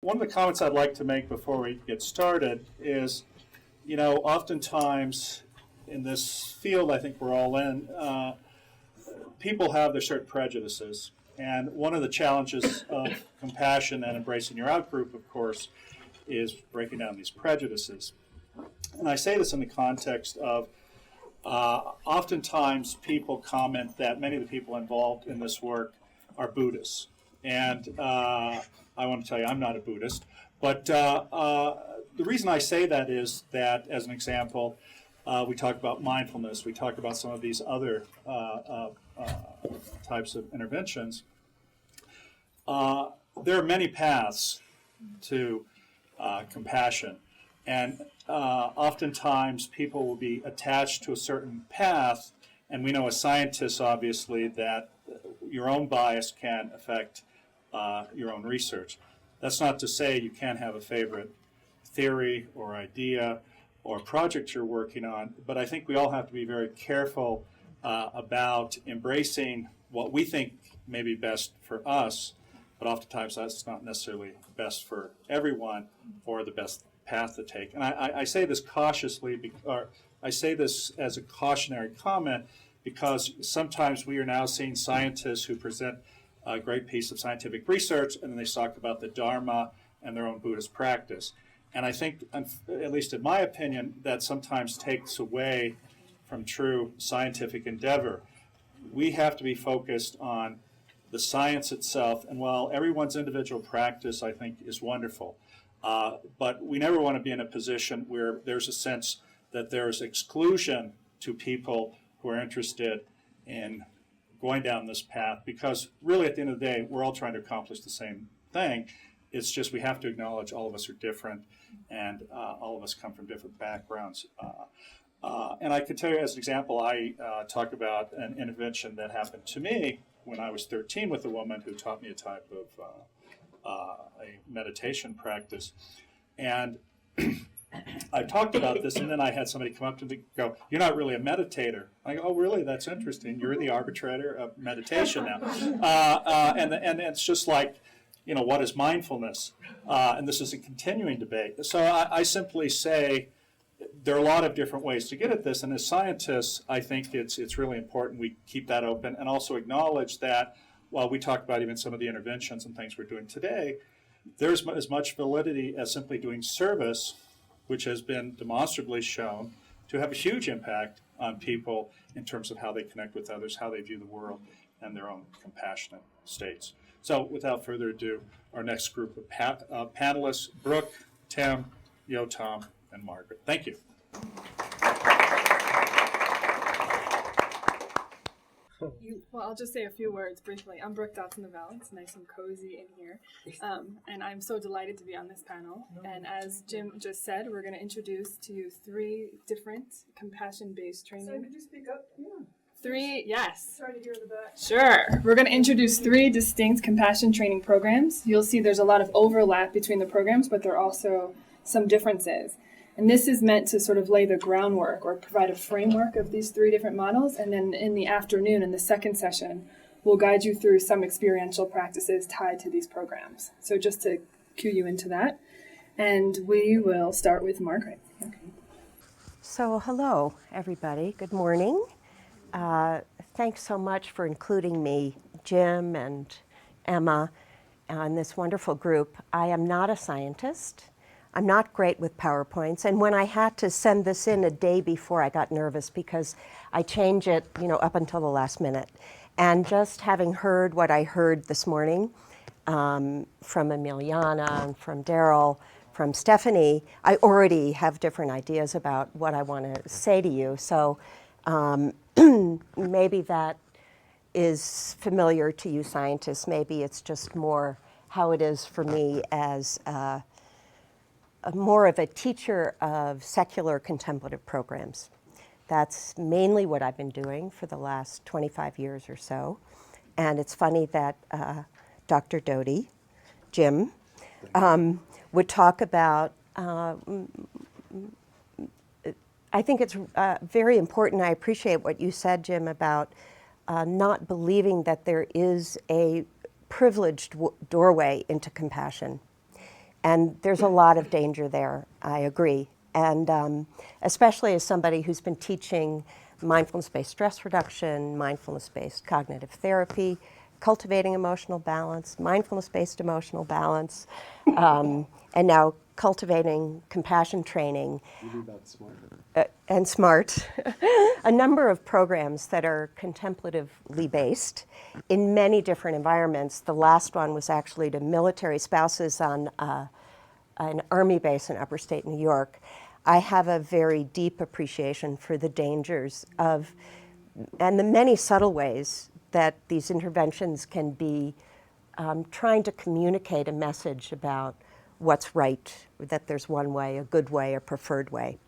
One of the comments I'd like to make before we get started is, oftentimes in this field I think we're all in, people have their certain prejudices. And one of the challenges of compassion and embracing your out-group, of course, is breaking down these prejudices. And I say this in the context of oftentimes people comment that many of the people involved in this work are Buddhists. And I want to tell you, I'm not a Buddhist. But the reason I say that is that, as an example, we talk about mindfulness. We talk about some of these other types of interventions. There are many paths to compassion. And oftentimes people will be attached to a certain path. And we know as scientists, obviously, that your own bias can affect your own research. That's not to say you can't have a favorite theory or idea or project you're working on, but I think we all have to be very careful about embracing what we think may be best for us, but oftentimes that's not necessarily best for everyone or the best path to take. And I say this cautiously, or I say this as a cautionary comment, because sometimes we are now seeing scientists who present a great piece of scientific research and then they talk about the Dharma and their own Buddhist practice. And I think, at least in my opinion, that sometimes takes away from true scientific endeavor. We have to be focused on the science itself, and while everyone's individual practice, I think, is wonderful, but we never want to be in a position where there's a sense that there's exclusion to people who are interested in going down this path, because really at the end of the day, we're all trying to accomplish the same thing. It's just we have to acknowledge all of us are different, and all of us come from different backgrounds. And I could tell you as an example, I talk about an intervention that happened to me when I was 13 with a woman who taught me a type of a meditation practice. And I talked about this, and then I had somebody come up to me and go, "You're not really a meditator." I go, "Oh, really? That's interesting. You're the arbitrator of meditation now." And it's just like, what is mindfulness? And this is a continuing debate. So I simply say there are a lot of different ways to get at this, and as scientists, I think it's really important we keep that open and also acknowledge that while we talk about even some of the interventions and things we're doing today, there's as much validity as simply doing service, which has been demonstrably shown to have a huge impact on people in terms of how they connect with others, how they view the world, and their own compassionate states. So without further ado, our next group of panelists, Brooke, Tim, Tom, and Margaret. Thank you. Well, I'll just say a few words briefly. I'm Brooke Dotson-Lavelle. It's nice and cozy in here. And I'm so delighted to be on this panel. And as Jim just said, we're going to introduce to you 3 different compassion-based training. Sorry, could you speak up? Yeah. 3, yes. Sorry to hear the back. Sure. We're going to introduce 3 distinct compassion training programs. You'll see there's a lot of overlap between the programs, but there are also some differences. And this is meant to sort of lay the groundwork or provide a framework of these 3 different models. And then in the afternoon, in the second session, we'll guide you through some experiential practices tied to these programs. So just to cue you into that. And we will start with Margaret. Okay. So hello, everybody. Good morning. Thanks so much for including me, Jim and Emma, in this wonderful group. I am not a scientist. I'm not great with PowerPoints, and when I had to send this in a day before, I got nervous because I change it, up until the last minute. And just having heard what I heard this morning from Emiliana and from Daryl, from Stephanie, I already have different ideas about what I want to say to you. So maybe that is familiar to you scientists. Maybe it's just more how it is for me as more of a teacher of secular contemplative programs. That's mainly what I've been doing for the last 25 years or so. And it's funny that Dr. Doty, Jim, would talk about, I think it's very important. I appreciate what you said, Jim, about not believing that there is a privileged doorway into compassion. And there's a lot of danger there, I agree. And especially as somebody who's been teaching mindfulness-based stress reduction, mindfulness-based cognitive therapy, cultivating emotional balance, mindfulness-based emotional balance, and now cultivating compassion training. You do that smart. And SMART, a number of programs that are contemplatively based in many different environments. The last one was actually to military spouses on an Army base in upper state New York. I have a very deep appreciation for the dangers of, and the many subtle ways that these interventions can be trying to communicate a message about what's right, that there's one way, a good way, a preferred way.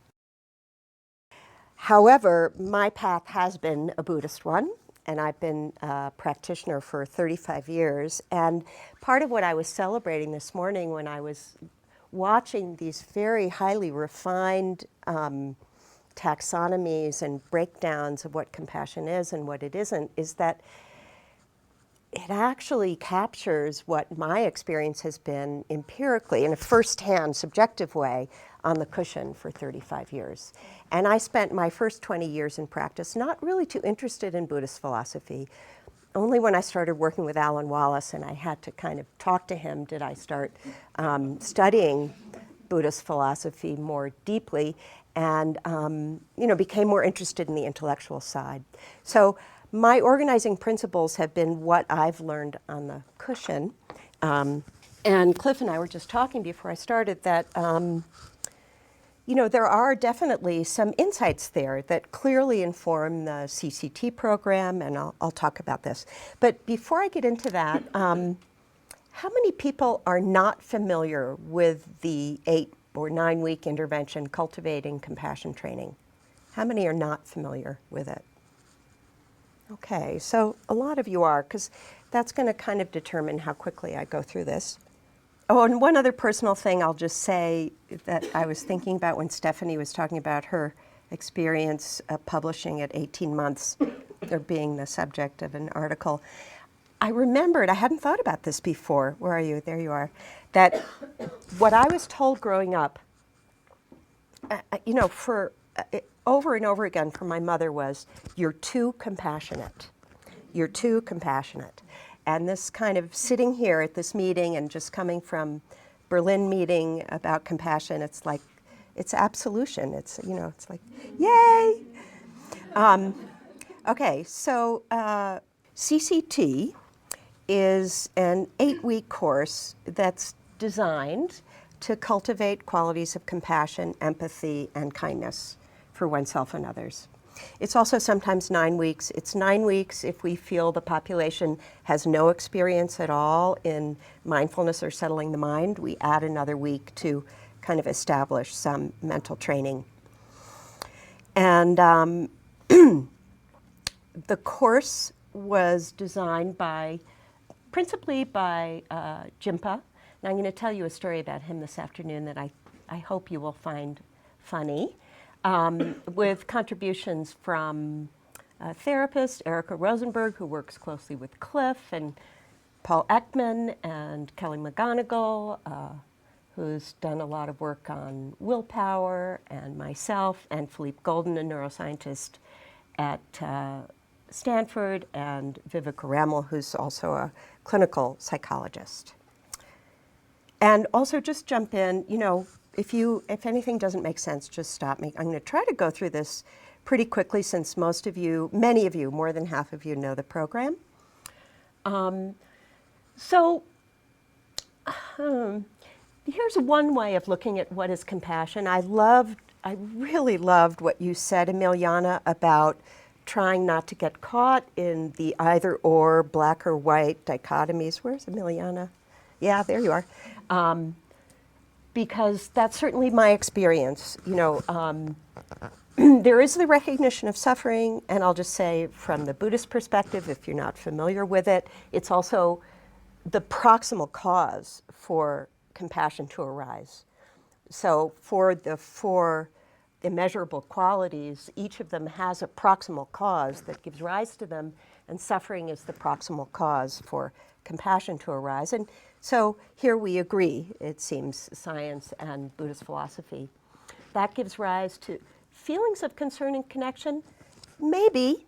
However, my path has been a Buddhist one, and I've been a practitioner for 35 years. And part of what I was celebrating this morning when I was watching these very highly refined taxonomies and breakdowns of what compassion is and what it isn't, is that it actually captures what my experience has been empirically in a first-hand subjective way on the cushion for 35 years. And I spent my first 20 years in practice not really too interested in Buddhist philosophy. Only when I started working with Alan Wallace and I had to kind of talk to him did I start studying Buddhist philosophy more deeply and became more interested in the intellectual side. So my organizing principles have been what I've learned on the cushion. And Cliff and I were just talking before I started that there are definitely some insights there that clearly inform the CCT program, and I'll talk about this. But before I get into that, how many people are not familiar with the 8 or 9 week intervention Cultivating Compassion Training? How many are not familiar with it? Okay, so a lot of you are, because that's going to kind of determine how quickly I go through this. Oh, and one other personal thing I'll just say that I was thinking about when Stephanie was talking about her experience publishing at 18 months, or being the subject of an article. I remembered, I hadn't thought about this before. Where are you? There you are. That what I was told growing up, for over and over again from my mother was, you're too compassionate. You're too compassionate. And this kind of sitting here at this meeting and just coming from Berlin meeting about compassion, it's like, it's absolution. It's, it's like, yay! Okay, so CCT is an 8-week course that's designed to cultivate qualities of compassion, empathy, and kindness for oneself and others. It's also sometimes 9 weeks. It's 9 weeks if we feel the population has no experience at all in mindfulness or settling the mind. We add another week to kind of establish some mental training. And the course was designed principally by Jimpa. And I'm going to tell you a story about him this afternoon that I hope you will find funny. With contributions from a therapist, Erica Rosenberg, who works closely with Cliff, and Paul Ekman, and Kelly McGonigal, who's done a lot of work on willpower, and myself, and Philippe Golden, a neuroscientist at Stanford, and Vivek Ramal, who's also a clinical psychologist. And also just jump in, if anything doesn't make sense, just stop me. I'm going to try to go through this pretty quickly since many of you, more than half of you know the program. Here's one way of looking at what is compassion. I really loved what you said, Emiliana, about trying not to get caught in the either or, black or white dichotomies. Where's Emiliana? Yeah, there you are. Because that's certainly my experience. There is the recognition of suffering, and I'll just say from the Buddhist perspective, if you're not familiar with it, it's also the proximal cause for compassion to arise. So for the 4 immeasurable qualities, each of them has a proximal cause that gives rise to them, and suffering is the proximal cause for compassion to arise. And so here we agree, it seems, science and Buddhist philosophy. That gives rise to feelings of concern and connection. Maybe.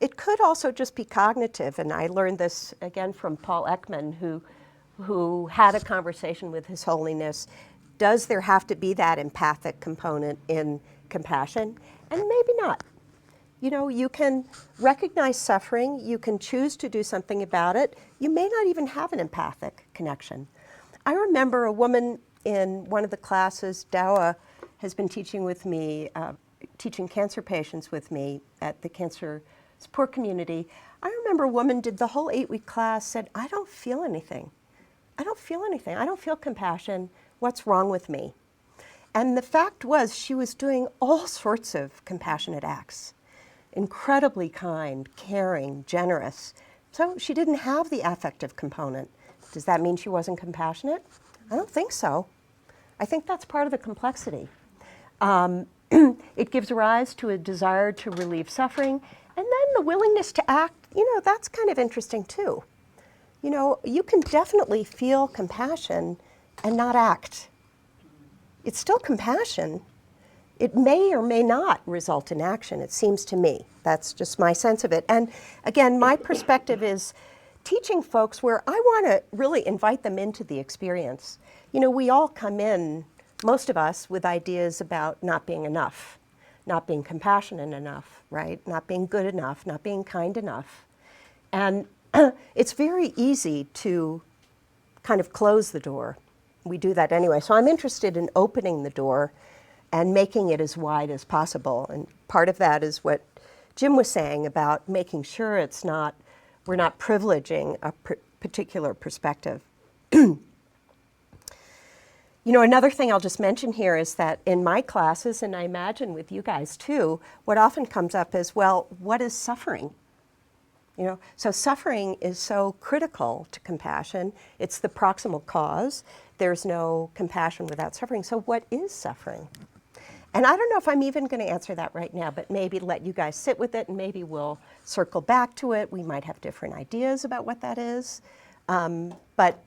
It could also just be cognitive, and I learned this again from Paul Ekman, who had a conversation with His Holiness. Does there have to be that empathic component in compassion? And maybe not. You know, you can recognize suffering, you can choose to do something about it. You may not even have an empathic connection. I remember a woman in one of the classes, Dawa has been teaching with me, teaching cancer patients with me at the cancer support community. I remember a woman did the whole 8-week class, said, I don't feel anything. I don't feel anything. I don't feel compassion. What's wrong with me? And the fact was she was doing all sorts of compassionate acts. Incredibly kind, caring, generous. So she didn't have the affective component. Does that mean she wasn't compassionate? I don't think so. I think that's part of the complexity. It gives rise to a desire to relieve suffering, and then the willingness to act, you know, that's kind of interesting too. You know, you can definitely feel compassion and not act. It's still compassion. It may or may not result in action, it seems to me. That's just my sense of it. And again, my perspective is teaching folks where I want to really invite them into the experience. You know, we all come in, most of us, with ideas about not being enough, not being compassionate enough, right? Not being good enough, not being kind enough. And it's very easy to kind of close the door. We do that anyway. So I'm interested in opening the door and making it as wide as possible. And part of that is what Jim was saying about making sure it's not, we're not privileging a particular perspective. You know, another thing I'll just mention here is that in my classes, and I imagine with you guys too, what often comes up is, well, what is suffering? You know, so suffering is so critical to compassion. It's the proximal cause. There's no compassion without suffering. So what is suffering? And I don't know if I'm even going to answer that right now, but maybe let you guys sit with it and maybe we'll circle back to it. We might have different ideas about what that is. But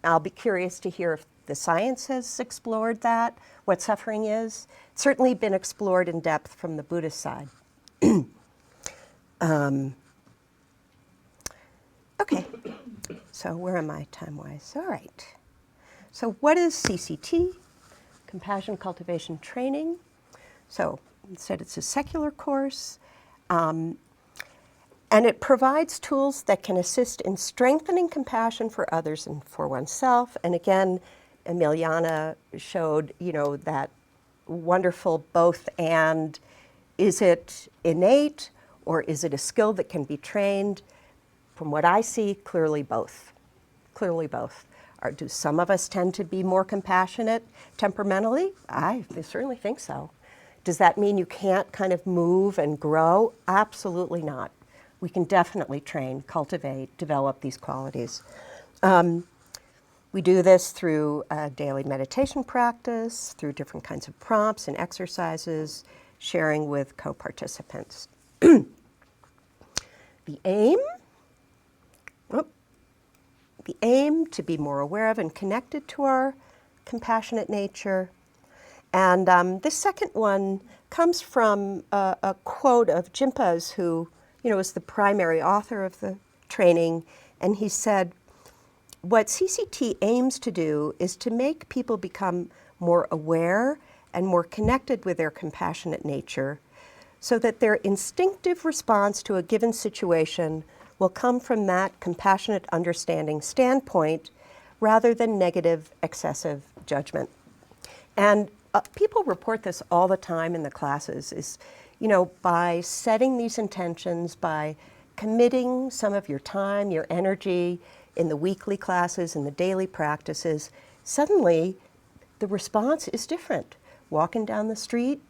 I'll be curious to hear if the science has explored that, what suffering is. It's certainly been explored in depth from the Buddhist side. Okay, so where am I time-wise? All right. So what is CCT? Compassion Cultivation Training. So instead it's a secular course. And it provides tools that can assist in strengthening compassion for others and for oneself. And again, Emiliana showed, you know, that wonderful both and. Is it innate or is it a skill that can be trained? From what I see, clearly both. Clearly both. Do some of us tend to be more compassionate temperamentally? I certainly think so. Does that mean you can't kind of move and grow? Absolutely not. We can definitely train, cultivate, develop these qualities. We do this through daily meditation practice, through different kinds of prompts and exercises, sharing with co-participants. The aim to be more aware of and connected to our compassionate nature. And this second one comes from a quote of Jinpa's, who, you know, is the primary author of the training. And he said, what CCT aims to do is to make people become more aware and more connected with their compassionate nature so that their instinctive response to a given situation will come from that compassionate understanding standpoint rather than negative, excessive judgment. And people report this all the time in the classes, is, you know, by setting these intentions, by committing some of your time, your energy in the weekly classes and the daily practices, suddenly the response is different. Walking down the street,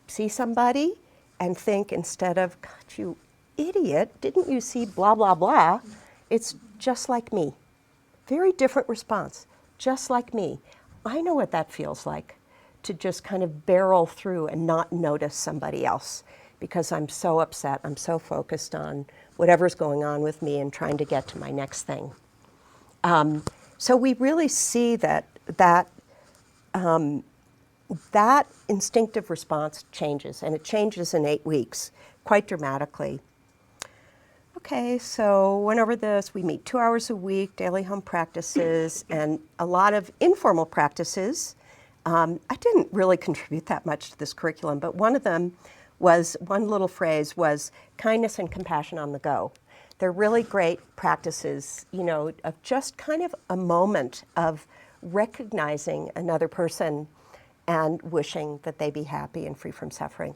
see somebody, and think, instead of, God, you idiot, didn't you see blah, blah, blah, it's just like me. Very different response, just like me. I know what that feels like, to just kind of barrel through and not notice somebody else because I'm so upset, I'm so focused on whatever's going on with me and trying to get to my next thing. So we really see that instinctive response changes, and it changes in 8 weeks quite dramatically. Okay, so went over this. We meet 2 hours a week, daily home practices, and a lot of informal practices. I didn't really contribute that much to this curriculum, but one of them was, one little phrase was kindness and compassion on the go. They're really great practices, you know, of just kind of a moment of recognizing another person and wishing that they be happy and free from suffering.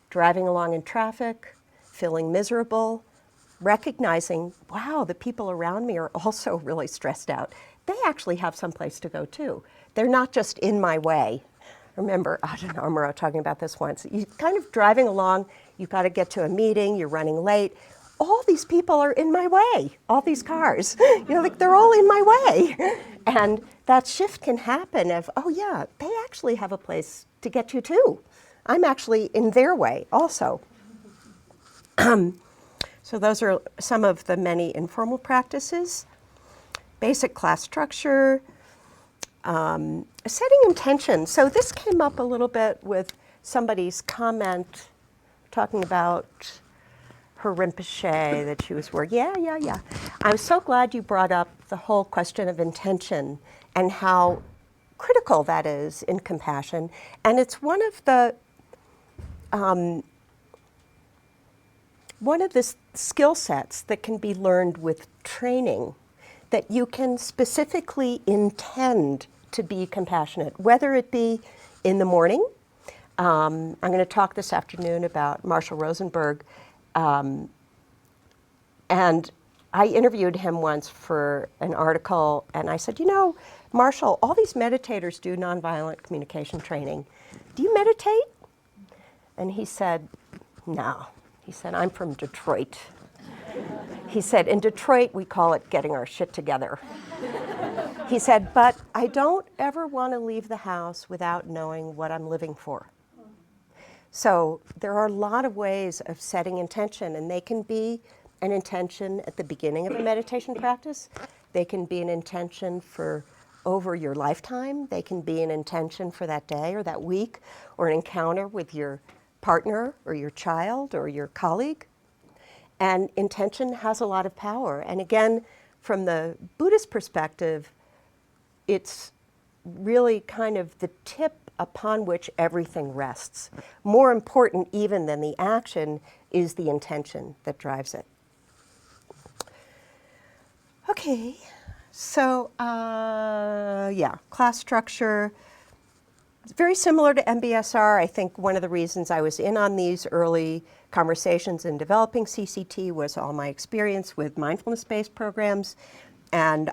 Driving along in traffic, feeling miserable, recognizing, wow, the people around me are also really stressed out. They actually have someplace to go too. They're not just in my way. Remember, I don't know, I remember talking about this once. You're kind of driving along, you've got to get to a meeting, you're running late. All these people are in my way, all these cars. You know, like they're all in my way. And that shift can happen of, oh yeah, they actually have a place to get to too. I'm actually in their way also. So those are some of the many informal practices. Basic class structure, setting intention. So this came up a little bit with somebody's comment talking about her Rinpoche that she was working. Yeah. I'm so glad you brought up the whole question of intention and how critical that is in compassion. And it's one of the skill sets that can be learned with training, that you can specifically intend to be compassionate, whether it be in the morning. I'm going to talk this afternoon about Marshall Rosenberg. And I interviewed him once for an article, and I said, you know, Marshall, all these meditators do nonviolent communication training. Do you meditate? And he said, no. He said, I'm from Detroit. He said, in Detroit, we call it getting our shit together. He said, but I don't ever want to leave the house without knowing what I'm living for. So there are a lot of ways of setting intention, and they can be an intention at the beginning of a meditation practice. They can be an intention for over your lifetime. They can be an intention for that day or that week, or an encounter with your partner or your child or your colleague. And intention has a lot of power. And again, from the Buddhist perspective, it's really kind of the tip upon which everything rests. More important even than the action is the intention that drives it. Okay, so class structure. It's very similar to MBSR. I think one of the reasons I was in on these early conversations in developing CCT was all my experience with mindfulness-based programs. And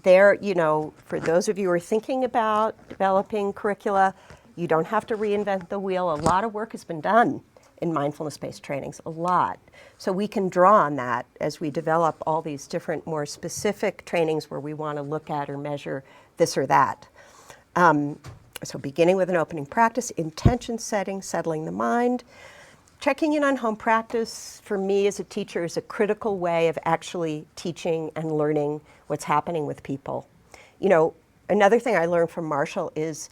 there, you know, for those of you who are thinking about developing curricula, you don't have to reinvent the wheel. A lot of work has been done in mindfulness-based trainings, a lot. So we can draw on that as we develop all these different, more specific trainings where we want to look at or measure this or that. So beginning with an opening practice, intention setting, settling the mind. Checking in on home practice, for me as a teacher, is a critical way of actually teaching and learning what's happening with people. You know, another thing I learned from Marshall is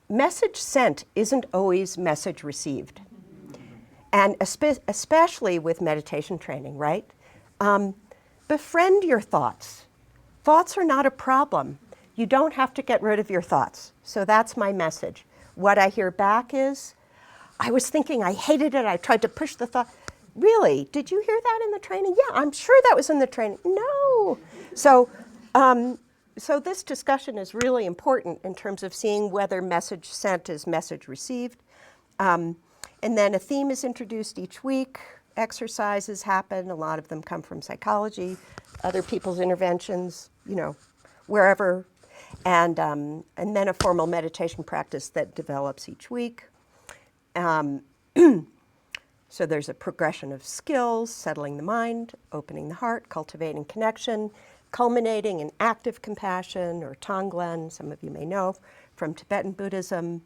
message sent isn't always message received. And especially with meditation training, right? Befriend your thoughts. Thoughts are not a problem. You don't have to get rid of your thoughts. So that's my message. What I hear back is, I was thinking, I hated it, I tried to push the thought. Really? Did you hear that in the training? Yeah, I'm sure that was in the training. No. So this discussion is really important in terms of seeing whether message sent is message received. And then a theme is introduced each week. Exercises happen. A lot of them come from psychology, other people's interventions, you know, wherever. And then a formal meditation practice that develops each week. So there's a progression of skills: settling the mind, opening the heart, cultivating connection, culminating in active compassion, or Tonglen, some of you may know from Tibetan Buddhism.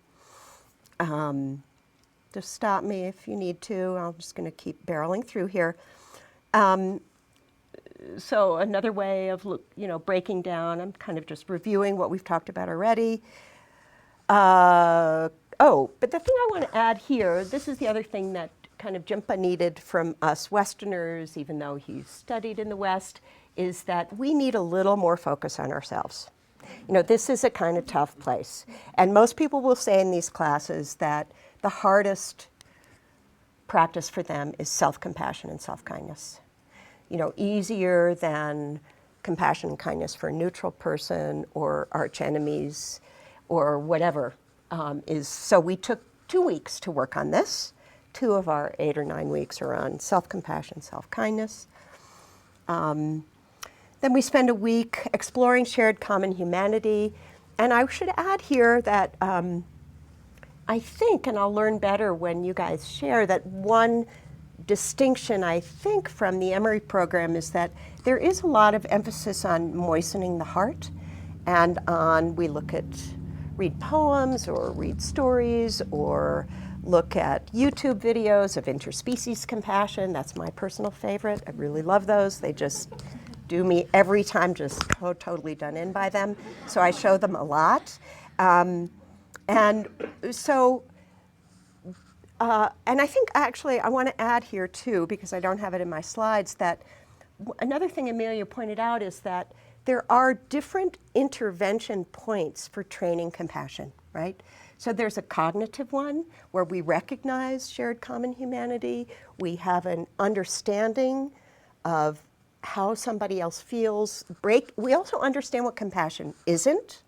Just stop me if you need to. I'm just going to keep barreling through here. So another way of breaking down, I'm kind of just reviewing what we've talked about already. But the thing I want to add here, this is the other thing that kind of Jimpa needed from us Westerners, even though he studied in the West, is that we need a little more focus on ourselves. This is a kind of tough place. And most people will say in these classes that the hardest practice for them is self-compassion and self-kindness. Easier than compassion and kindness for a neutral person or arch enemies or whatever so we took 2 weeks to work on this. 2 of our 8 or 9 weeks are on self-compassion, self-kindness. Then we spend a week exploring shared common humanity. And I should add here that I think, and I'll learn better when you guys share, that one distinction, I think, from the Emory program is that there is a lot of emphasis on moistening the heart and we read poems or read stories or look at YouTube videos of interspecies compassion. That's my personal favorite. I really love those. They just do me every time, just totally done in by them. So I show them a lot. And I think actually I want to add here too, because I don't have it in my slides, that another thing Amelia pointed out is that there are different intervention points for training compassion, right? So there's a cognitive one where we recognize shared common humanity. We have an understanding of how somebody else feels. We also understand what compassion isn't,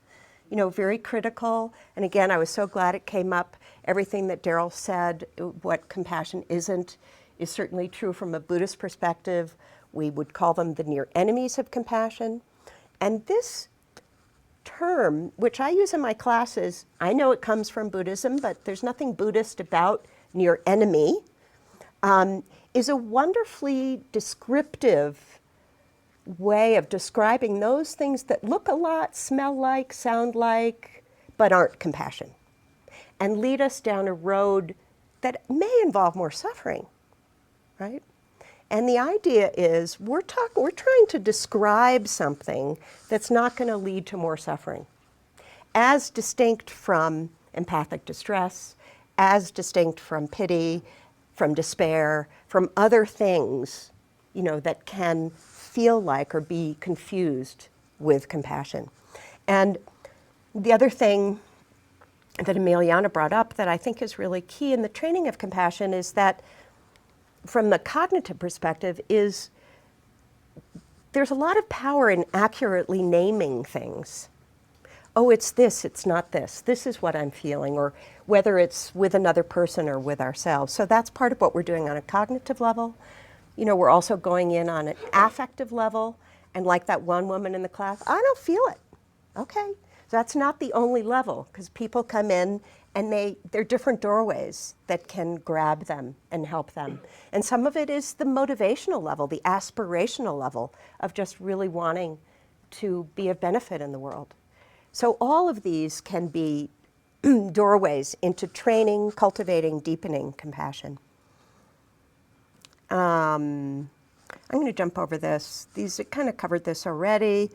very critical. And again, I was so glad it came up. Everything that Daryl said, what compassion isn't, is certainly true from a Buddhist perspective. We would call them the near enemies of compassion. And this term, which I use in my classes, I know it comes from Buddhism, but there's nothing Buddhist about near enemy, is a wonderfully descriptive way of describing those things that look a lot, smell like, sound like, but aren't compassion, and lead us down a road that may involve more suffering, right? And the idea is we're trying to describe something that's not going to lead to more suffering, as distinct from empathic distress, as distinct from pity, from despair, from other things, that can feel like or be confused with compassion. And the other thing that Emiliana brought up that I think is really key in the training of compassion is that from the cognitive perspective is there's a lot of power in accurately naming things. Oh, it's this, it's not this. This is what I'm feeling, or whether it's with another person or with ourselves. So that's part of what we're doing on a cognitive level. We're also going in on an affective level, and like that one woman in the class, I don't feel it. Okay, so that's not the only level, because people come in and they're different doorways that can grab them and help them. And some of it is the motivational level, the aspirational level of just really wanting to be of benefit in the world. So all of these can be doorways into training, cultivating, deepening compassion. I'm going to jump over this. These kind of covered this already.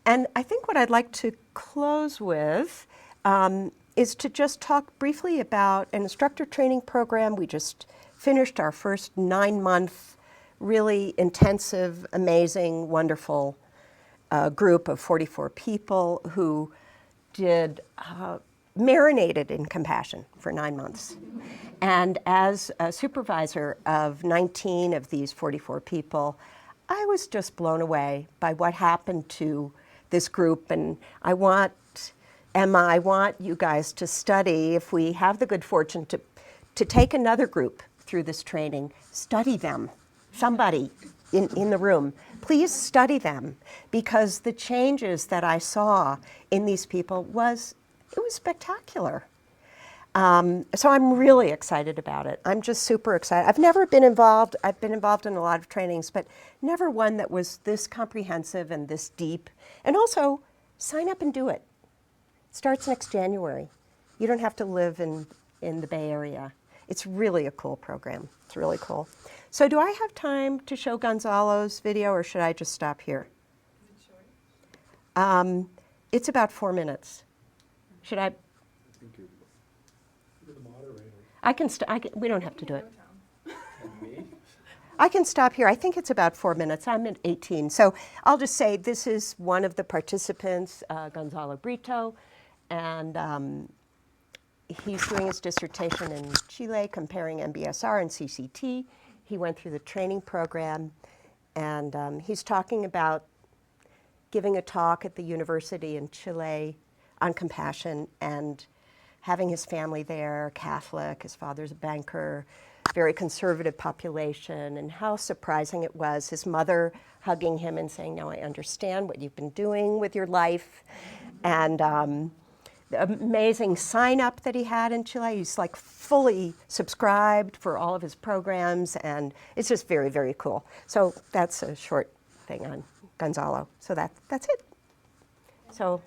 And I think what I'd like to close with is to just talk briefly about an instructor training program. We just finished our first 9-month, really intensive, amazing, wonderful group of 44 people who marinated in compassion for 9 months. And as a supervisor of 19 of these 44 people, I was just blown away by what happened to this group. And Emma, I want you guys to study, if we have the good fortune to take another group through this training, study them. Somebody in the room, please study them, because the changes that I saw in these people it was spectacular. So I'm really excited about it. I'm just super excited. I've never been involved. I've been involved in a lot of trainings, but never one that was this comprehensive and this deep. And also, sign up and do it. It starts next January. You don't have to live in the Bay Area. It's really a cool program. It's really cool. So do I have time to show Gonzalo's video, or should I just stop here? Is it short? It's about 4 minutes. Should I? I can. We don't have to do it. I can stop here. I think it's about 4 minutes. I'm at 18. So I'll just say this is one of the participants, Gonzalo Brito, and he's doing his dissertation in Chile comparing MBSR and CCT. He went through the training program, and he's talking about giving a talk at the university in Chile on compassion and having his family there, Catholic, his father's a banker, very conservative population, and how surprising it was, his mother hugging him and saying, "Now I understand what you've been doing with your life." And the amazing sign-up that he had in Chile. He's like fully subscribed for all of his programs, and it's just very, very cool. So that's a short thing on Gonzalo. So that's it. So.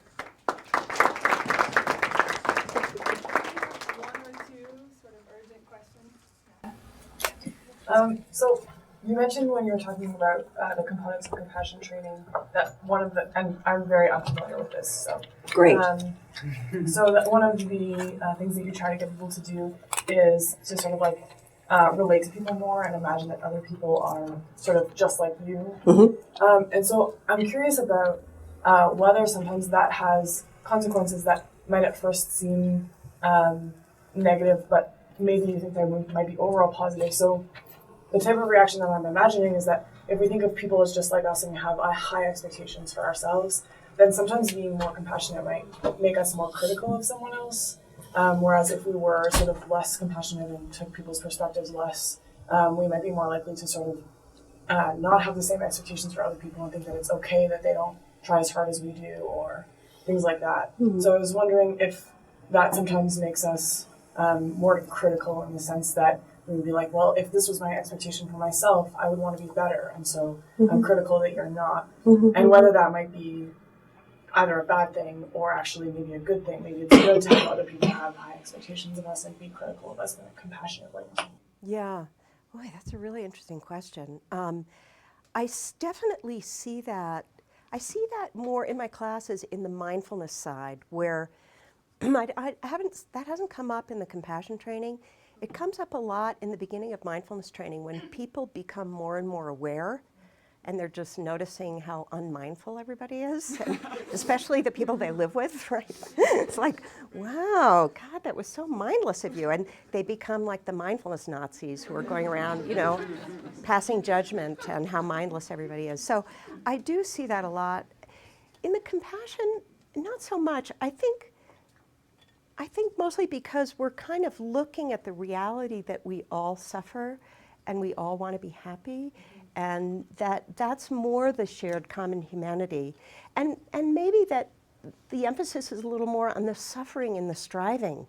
So you mentioned when you were talking about the components of compassion training that one of the, and I'm very unfamiliar with this, so. Great. So that one of the things that you try to get people to do is to sort of like relate to people more and imagine that other people are sort of just like you. Mm-hmm. And so I'm curious about whether sometimes that has consequences that might at first seem negative, but maybe you think they might be overall positive. So the type of reaction that I'm imagining is that if we think of people as just like us and we have high expectations for ourselves, then sometimes being more compassionate might make us more critical of someone else. Whereas if we were sort of less compassionate and took people's perspectives less, we might be more likely to sort of not have the same expectations for other people and think that it's okay that they don't try as hard as we do or things like that. Mm-hmm. So I was wondering if that sometimes makes us more critical in the sense that we would be like, well, if this was my expectation for myself, I would want to be better. And so I'm critical that you're not. And whether that might be either a bad thing or actually maybe a good thing. Maybe it's good to have other people have high expectations of us and be critical of us in a compassionate way. Yeah. Boy, that's a really interesting question. I definitely see that. I see that more in my classes in the mindfulness side where that hasn't come up in the compassion training. It comes up a lot in the beginning of mindfulness training when people become more and more aware and they're just noticing how unmindful everybody is, and especially the people they live with, right? It's like, wow, God, that was so mindless of you. And they become like the mindfulness Nazis who are going around, passing judgment on how mindless everybody is. So I do see that a lot. In the compassion, not so much. I think mostly because we're kind of looking at the reality that we all suffer and we all want to be happy, and that's more the shared common humanity. And maybe that the emphasis is a little more on the suffering and the striving,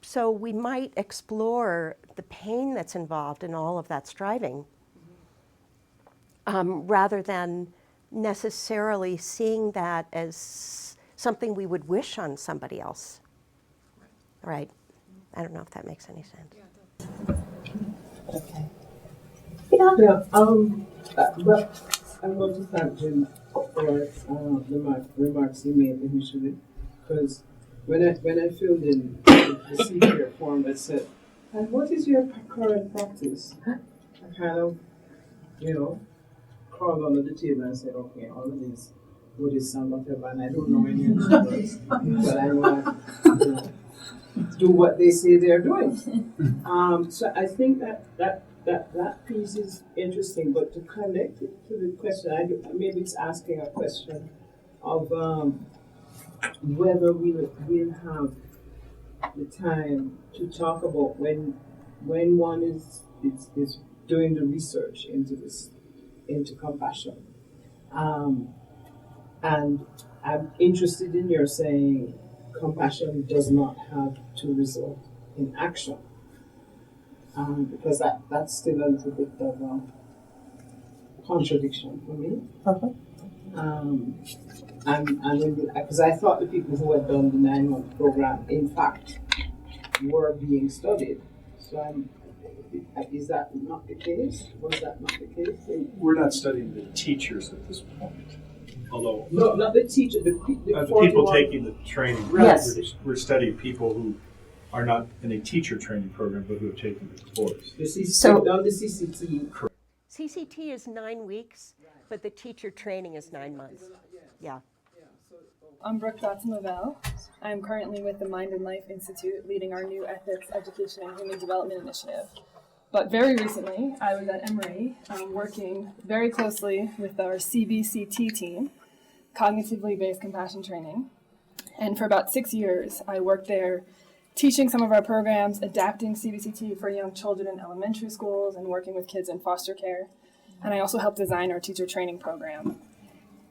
so we might explore the pain that's involved in all of that striving, rather than necessarily seeing that as something we would wish on somebody else. Right. I don't know if that makes any sense. Okay. Yeah. But I want to thank Jim for the remarks he made initially, because when I filled in the CCARE form that said, "And what is your current practice?" I kind of, crawled under the table and said, "Okay, all of this Buddhism, whatever, and I don't know any of the words, but I want to do what they say they're doing." So I think that piece is interesting, but to connect it to the question, maybe it's asking a question of whether we'll have the time to talk about when one is doing the research into compassion. And I'm interested in your saying compassion does not have to result in action. Because that's still a little bit of a contradiction for me. And because I thought the people who had done the 9-month program, in fact, were being studied. So is that not the case? Was that not the case? We're not studying the teachers at this point, although No, not the teacher. The the 41 people taking the training. Yes. We're studying people who are not in a teacher training program, but who have taken the course. So- done the CCT. CCT is 9 weeks, but the teacher training is 9 months. Yeah. I'm Brooke Dotson-Lavelle. I'm currently with the Mind and Life Institute, leading our new Ethics, Education, and Human Development Initiative. But very recently, I was at Emory working very closely with our CBCT team, Cognitively Based Compassion Training. And for about 6 years, I worked there teaching some of our programs, adapting CBCT for young children in elementary schools, and working with kids in foster care. And I also helped design our teacher training program.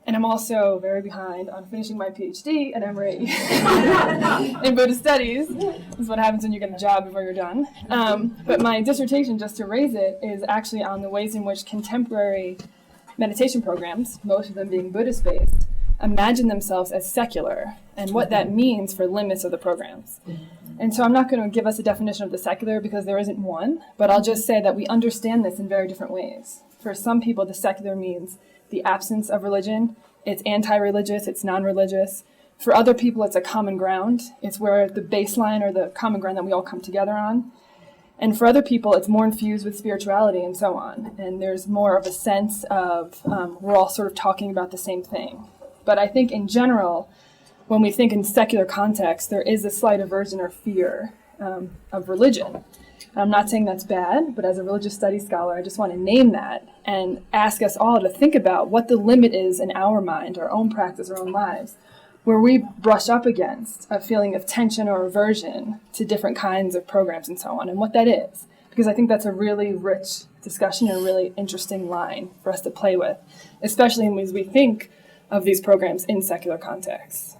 And I'm also very behind on finishing my PhD at Emory in Buddhist studies. This is what happens when you get a job before you're done. But my dissertation, just to raise it, is actually on the ways in which contemporary meditation programs, most of them being Buddhist-based, imagine themselves as secular and what that means for limits of the programs. And so I'm not going to give us a definition of the secular because there isn't one, but I'll just say that we understand this in very different ways. For some people, the secular means the absence of religion. It's anti-religious, it's non-religious. For other people, it's a common ground. It's where the baseline or the common ground that we all come together on. And for other people, it's more infused with spirituality and so on. And there's more of a sense of we're all sort of talking about the same thing. But I think in general, when we think in secular context, there is a slight aversion or fear of religion. I'm not saying that's bad, but as a religious studies scholar, I just want to name that and ask us all to think about what the limit is in our mind, our own practice, our own lives, where we brush up against a feeling of tension or aversion to different kinds of programs and so on, and what that is. Because I think that's a really rich discussion and a really interesting line for us to play with, especially as we think of these programs in secular contexts.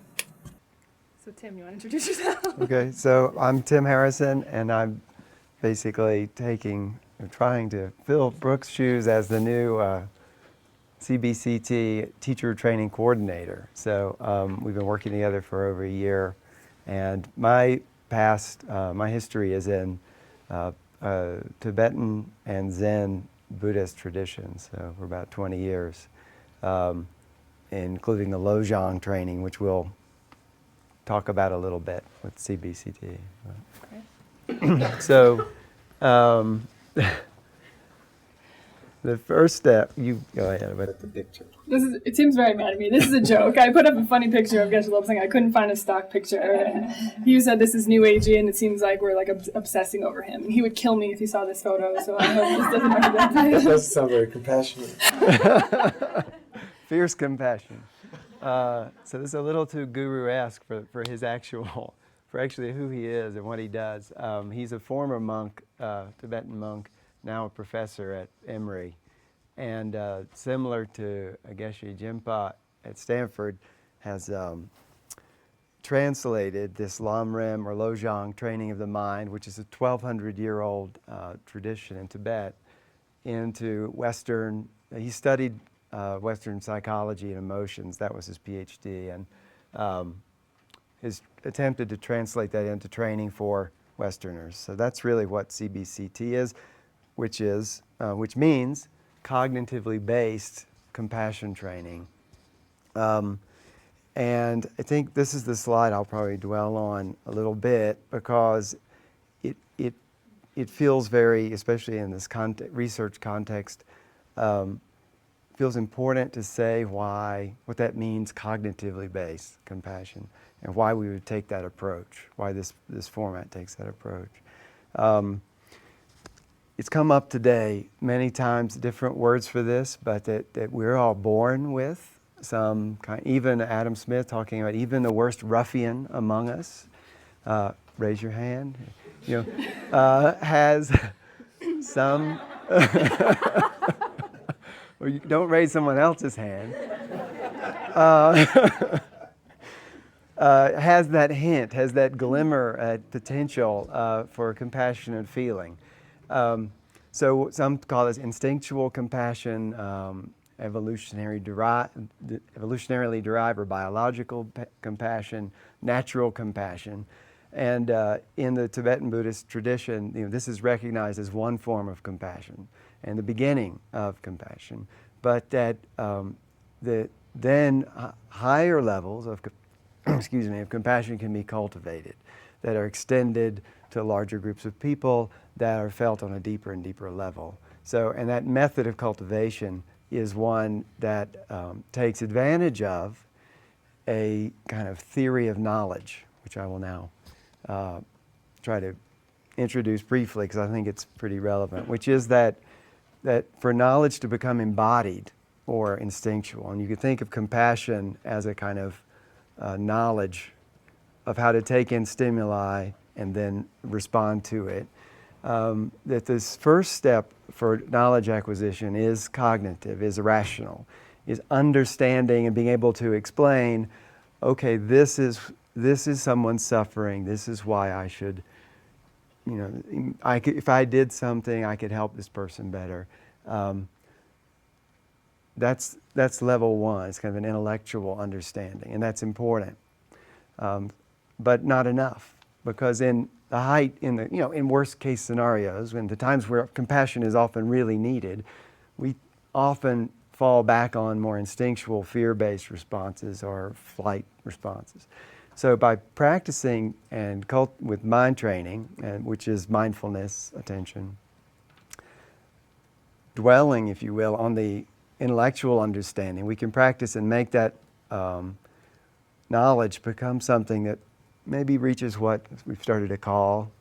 So Tim, you want to introduce yourself? Okay, so I'm Tim Harrison, and I'm basically trying to fill Brooke's shoes as the new CBCT teacher training coordinator. So we've been working together for over a year, and my history is in Tibetan and Zen Buddhist traditions, so for about 20 years, including the Lojong training, which we'll talk about a little bit with CBCT. So, the first step, you go ahead with the picture. It seems very mad at me. This is a joke. I put up a funny picture of Geshe Lobsang. I couldn't find a stock picture. And he said this is new agey, and it seems like we're like obsessing over him. And he would kill me if he saw this photo, so I hope this doesn't represent That him. doesn't sound very compassionate. Fierce compassion. So this is a little too guru-esque for his actual, for actually who he is and what he does. He's a former monk, Tibetan monk, now a professor at Emory. And similar to Geshe Jinpa at Stanford, has translated this Lamrim or Lojong training of the mind, which is a 1,200-year-old tradition in Tibet, into Western. He studied Western psychology and emotions. That was his PhD, and has attempted to translate that into training for Westerners. So that's really what CBCT is, which means cognitively based compassion training. And I think this is the slide I'll probably dwell on a little bit because it feels very, especially in this research context, feels important to say what that means cognitively based compassion and why we would take that approach, why this format takes that approach. It's come up today many times, different words for this, but that we're all born with some kind, even Adam Smith talking about even the worst ruffian among us, raise your hand, has some, or you don't raise someone else's hand, has that hint, has that glimmer at potential for compassionate feeling. So some call this instinctual compassion, evolutionarily derived or biological compassion, natural compassion. And in the Tibetan Buddhist tradition, this is recognized as one form of compassion and the beginning of compassion. But that then higher levels of of compassion can be cultivated, that are extended to larger groups of people, that are felt on a deeper and deeper level. So, and that method of cultivation is one that takes advantage of a kind of theory of knowledge, which I will now try to introduce briefly because I think it's pretty relevant, which is that for knowledge to become embodied or instinctual, and you could think of compassion as a kind of knowledge of how to take in stimuli and then respond to it, that this first step for knowledge acquisition is cognitive, is rational, is understanding and being able to explain, okay, this is someone suffering, this is why I should, if I did something, I could help this person better. That's level one. It's kind of an intellectual understanding, and that's important, but not enough, because in worst case scenarios, when the times where compassion is often really needed, we often fall back on more instinctual fear-based responses or flight responses. So by practicing and with mind training, which is mindfulness, attention, dwelling, if you will, on the intellectual understanding, we can practice and make that knowledge become something that maybe reaches what we've started to call,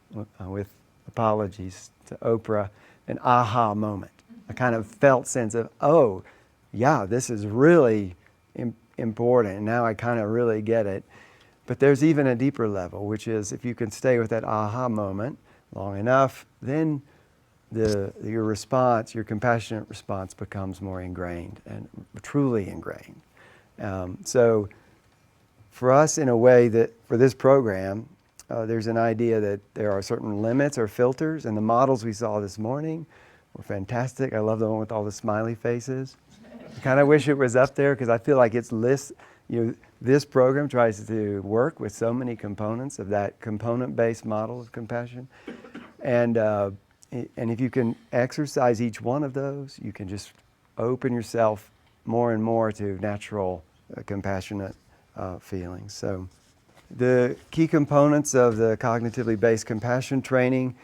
with apologies to Oprah, an aha moment, a kind of felt sense of, oh, yeah, this is really important, and now I kind of really get it. But there's even a deeper level, which is if you can stay with that aha moment long enough, then your response, your compassionate response, becomes more ingrained and truly ingrained. So for us, in a way that for this program, there's an idea that there are certain limits or filters, and the models we saw this morning were fantastic. I love the one with all the smiley faces. I kind of wish it was up there because I feel like this program tries to work with so many components of that component-based model of compassion. And if you can exercise each one of those, you can just open yourself more and more to natural, compassionate feelings. So the key components of the cognitively based compassion training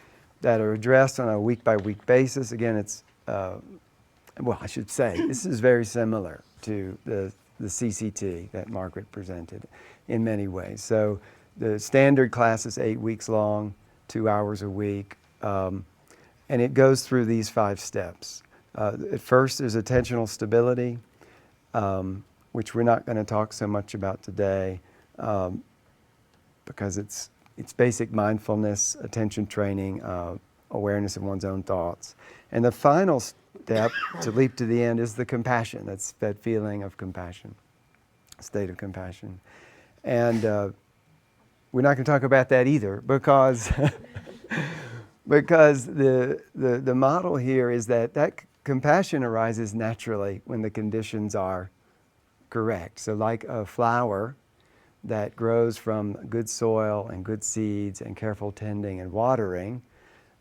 that are addressed on a week-by-week basis, again, it's, I should say, this is very similar to the CCT that Margaret presented in many ways. So the standard class is 8 weeks long, 2 hours a week, and it goes through these 5 steps. At first, there's attentional stability, which we're not going to talk so much about today, because it's basic mindfulness, attention training, awareness of one's own thoughts. And the final step, to leap to the end, is the compassion. That's that feeling of compassion, state of compassion. And we're not going to talk about that either, because the model here is that compassion arises naturally when the conditions are correct. So like a flower that grows from good soil and good seeds and careful tending and watering,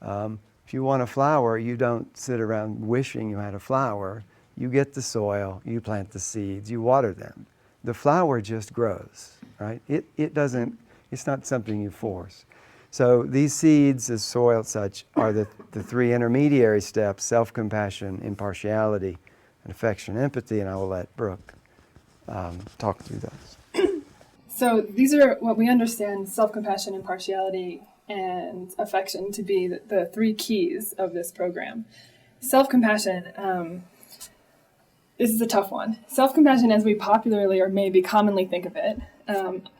if you want a flower, you don't sit around wishing you had a flower. You get the soil, you plant the seeds, you water them. The flower just grows, right? It's not something you force. So these seeds, as soil, such, are the 3 intermediary steps: self-compassion, impartiality, and affection, empathy. And I will let Brooke talk through those. So these are what we understand self-compassion, impartiality, and affection to be the 3 keys of this program. Self-compassion, this is a tough one. Self-compassion, as we popularly or maybe commonly think of it,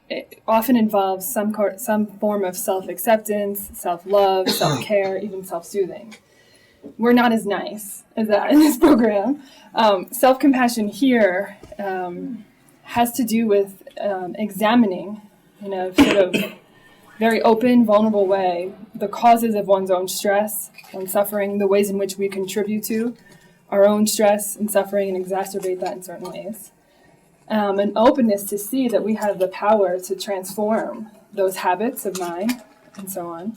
it often involves some form of self-acceptance, self-love, self-care, even self-soothing. We're not as nice as that in this program. Self-compassion here has to do with examining in a sort of very open, vulnerable way the causes of one's own stress and suffering, the ways in which we contribute to our own stress and suffering and exacerbate that in certain ways. An openness to see that we have the power to transform those habits of mind and so on.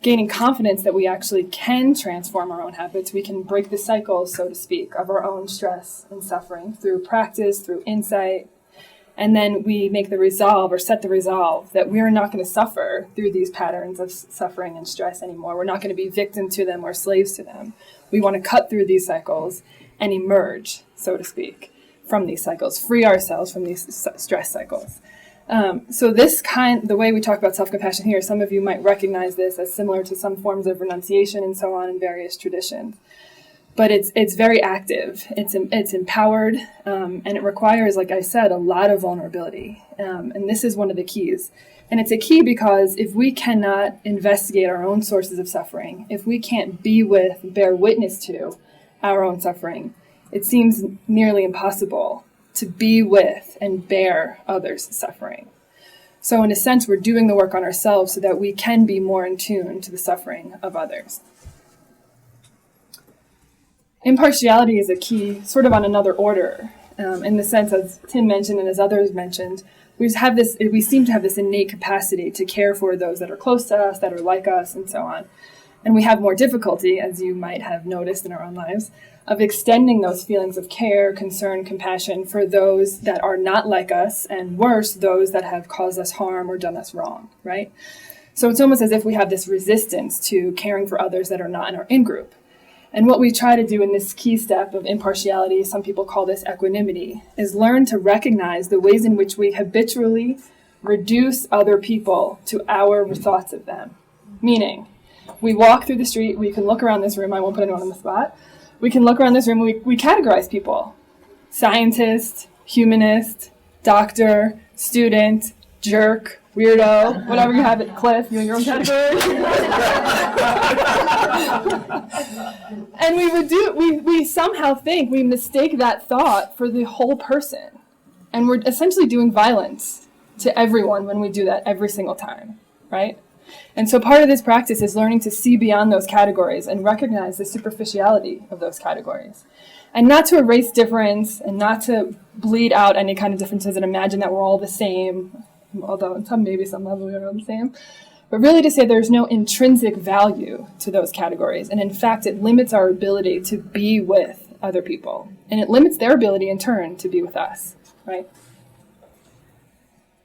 Gaining confidence that we actually can transform our own habits. We can break the cycles, so to speak, of our own stress and suffering through practice, through insight. And then we make the resolve or set the resolve that we're not going to suffer through these patterns of suffering and stress anymore. We're not going to be victim to them or slaves to them. We want to cut through these cycles and emerge, so to speak, from these cycles, free ourselves from these stress cycles. So the way we talk about self-compassion here, some of you might recognize this as similar to some forms of renunciation and so on in various traditions. But it's very active, it's empowered, and it requires, like I said, a lot of vulnerability. And this is one of the keys. And it's a key because if we cannot investigate our own sources of suffering, if we can't bear witness to our own suffering, it seems nearly impossible to be with and bear others' suffering. So in a sense, we're doing the work on ourselves so that we can be more in tune to the suffering of others. Impartiality is a key, sort of on another order, in the sense, as Tim mentioned and as others mentioned, we seem to have this innate capacity to care for those that are close to us, that are like us, and so on. And we have more difficulty, as you might have noticed in our own lives, of extending those feelings of care, concern, compassion for those that are not like us, and worse, those that have caused us harm or done us wrong, right? So it's almost as if we have this resistance to caring for others that are not in our in-group. And what we try to do in this key step of impartiality, some people call this equanimity, is learn to recognize the ways in which we habitually reduce other people to our thoughts of them. Meaning, we walk through the street, we can look around this room, I won't put anyone on the spot, we can look around this room, we categorize people. Scientist, humanist, doctor, student, jerk, weirdo, whatever you have at Cliff, you in your own category. And we somehow think, we mistake that thought for the whole person. And we're essentially doing violence to everyone when we do that every single time, right? And so part of this practice is learning to see beyond those categories and recognize the superficiality of those categories. And not to erase difference and not to bleed out any kind of differences and imagine that we're all the same, although on some level we are all the same. But really to say there's no intrinsic value to those categories. And in fact, it limits our ability to be with other people. And it limits their ability in turn to be with us, right?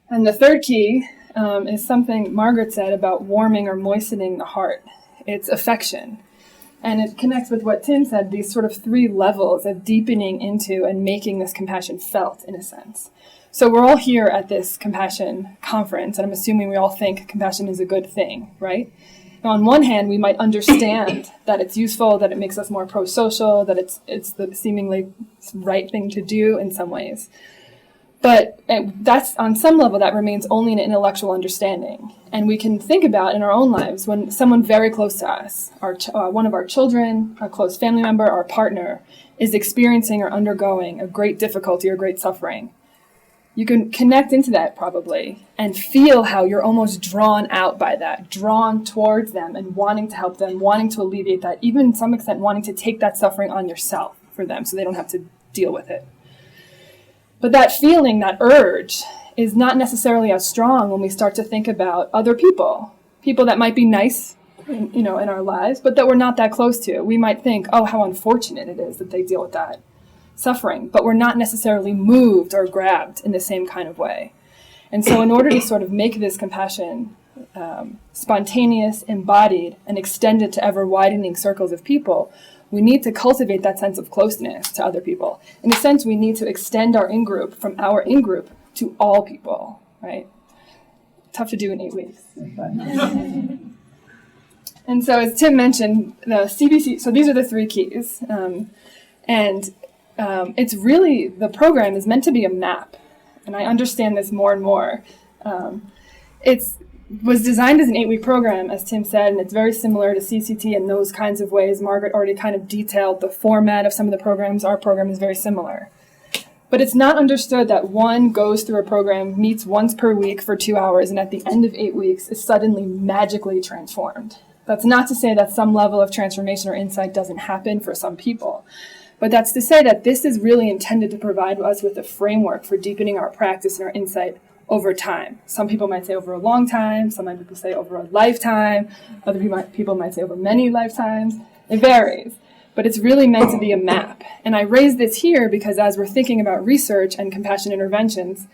And the third key is something Margaret said about warming or moistening the heart. It's affection. And it connects with what Tim said, these sort of three levels of deepening into and making this compassion felt, in a sense. So we're all here at this compassion conference, and I'm assuming we all think compassion is a good thing, right? Now, on one hand, we might understand that it's useful, that it makes us more pro-social, that it's the seemingly right thing to do in some ways. But that's, on some level, that remains only an intellectual understanding. And we can think about in our own lives when someone very close to us, one of our children, a close family member, our partner, is experiencing or undergoing a great difficulty or great suffering. You can connect into that probably and feel how you're almost drawn out by that, drawn towards them and wanting to help them, wanting to alleviate that, even to some extent wanting to take that suffering on yourself for them so they don't have to deal with it. But that feeling, that urge, is not necessarily as strong when we start to think about other people that might be nice, in our lives, but that we're not that close to. We might think, oh, how unfortunate it is that they deal with that suffering, but we're not necessarily moved or grabbed in the same kind of way. And so in order to sort of make this compassion spontaneous, embodied, and extended to ever-widening circles of people, we need to cultivate that sense of closeness to other people. In a sense, we need to extend our in-group from our in-group to all people, right? Tough to do in 8 weeks. But. And so as Tim mentioned, the CBCT, so these are the three keys. It's really, the program is meant to be a map. And I understand this more and more. It was designed as an 8-week program, as Tim said, and it's very similar to CCT in those kinds of ways. Margaret already kind of detailed the format of some of the programs. Our program is very similar. But it's not understood that one goes through a program, meets once per week for 2 hours, and at the end of 8 weeks is suddenly magically transformed. That's not to say that some level of transformation or insight doesn't happen for some people. But that's to say that this is really intended to provide us with a framework for deepening our practice and our insight over time. Some people might say over a long time, some people say over a lifetime, other people might say over many lifetimes. It varies. But it's really meant to be a map. And I raise this here because as we're thinking about research and compassion interventions,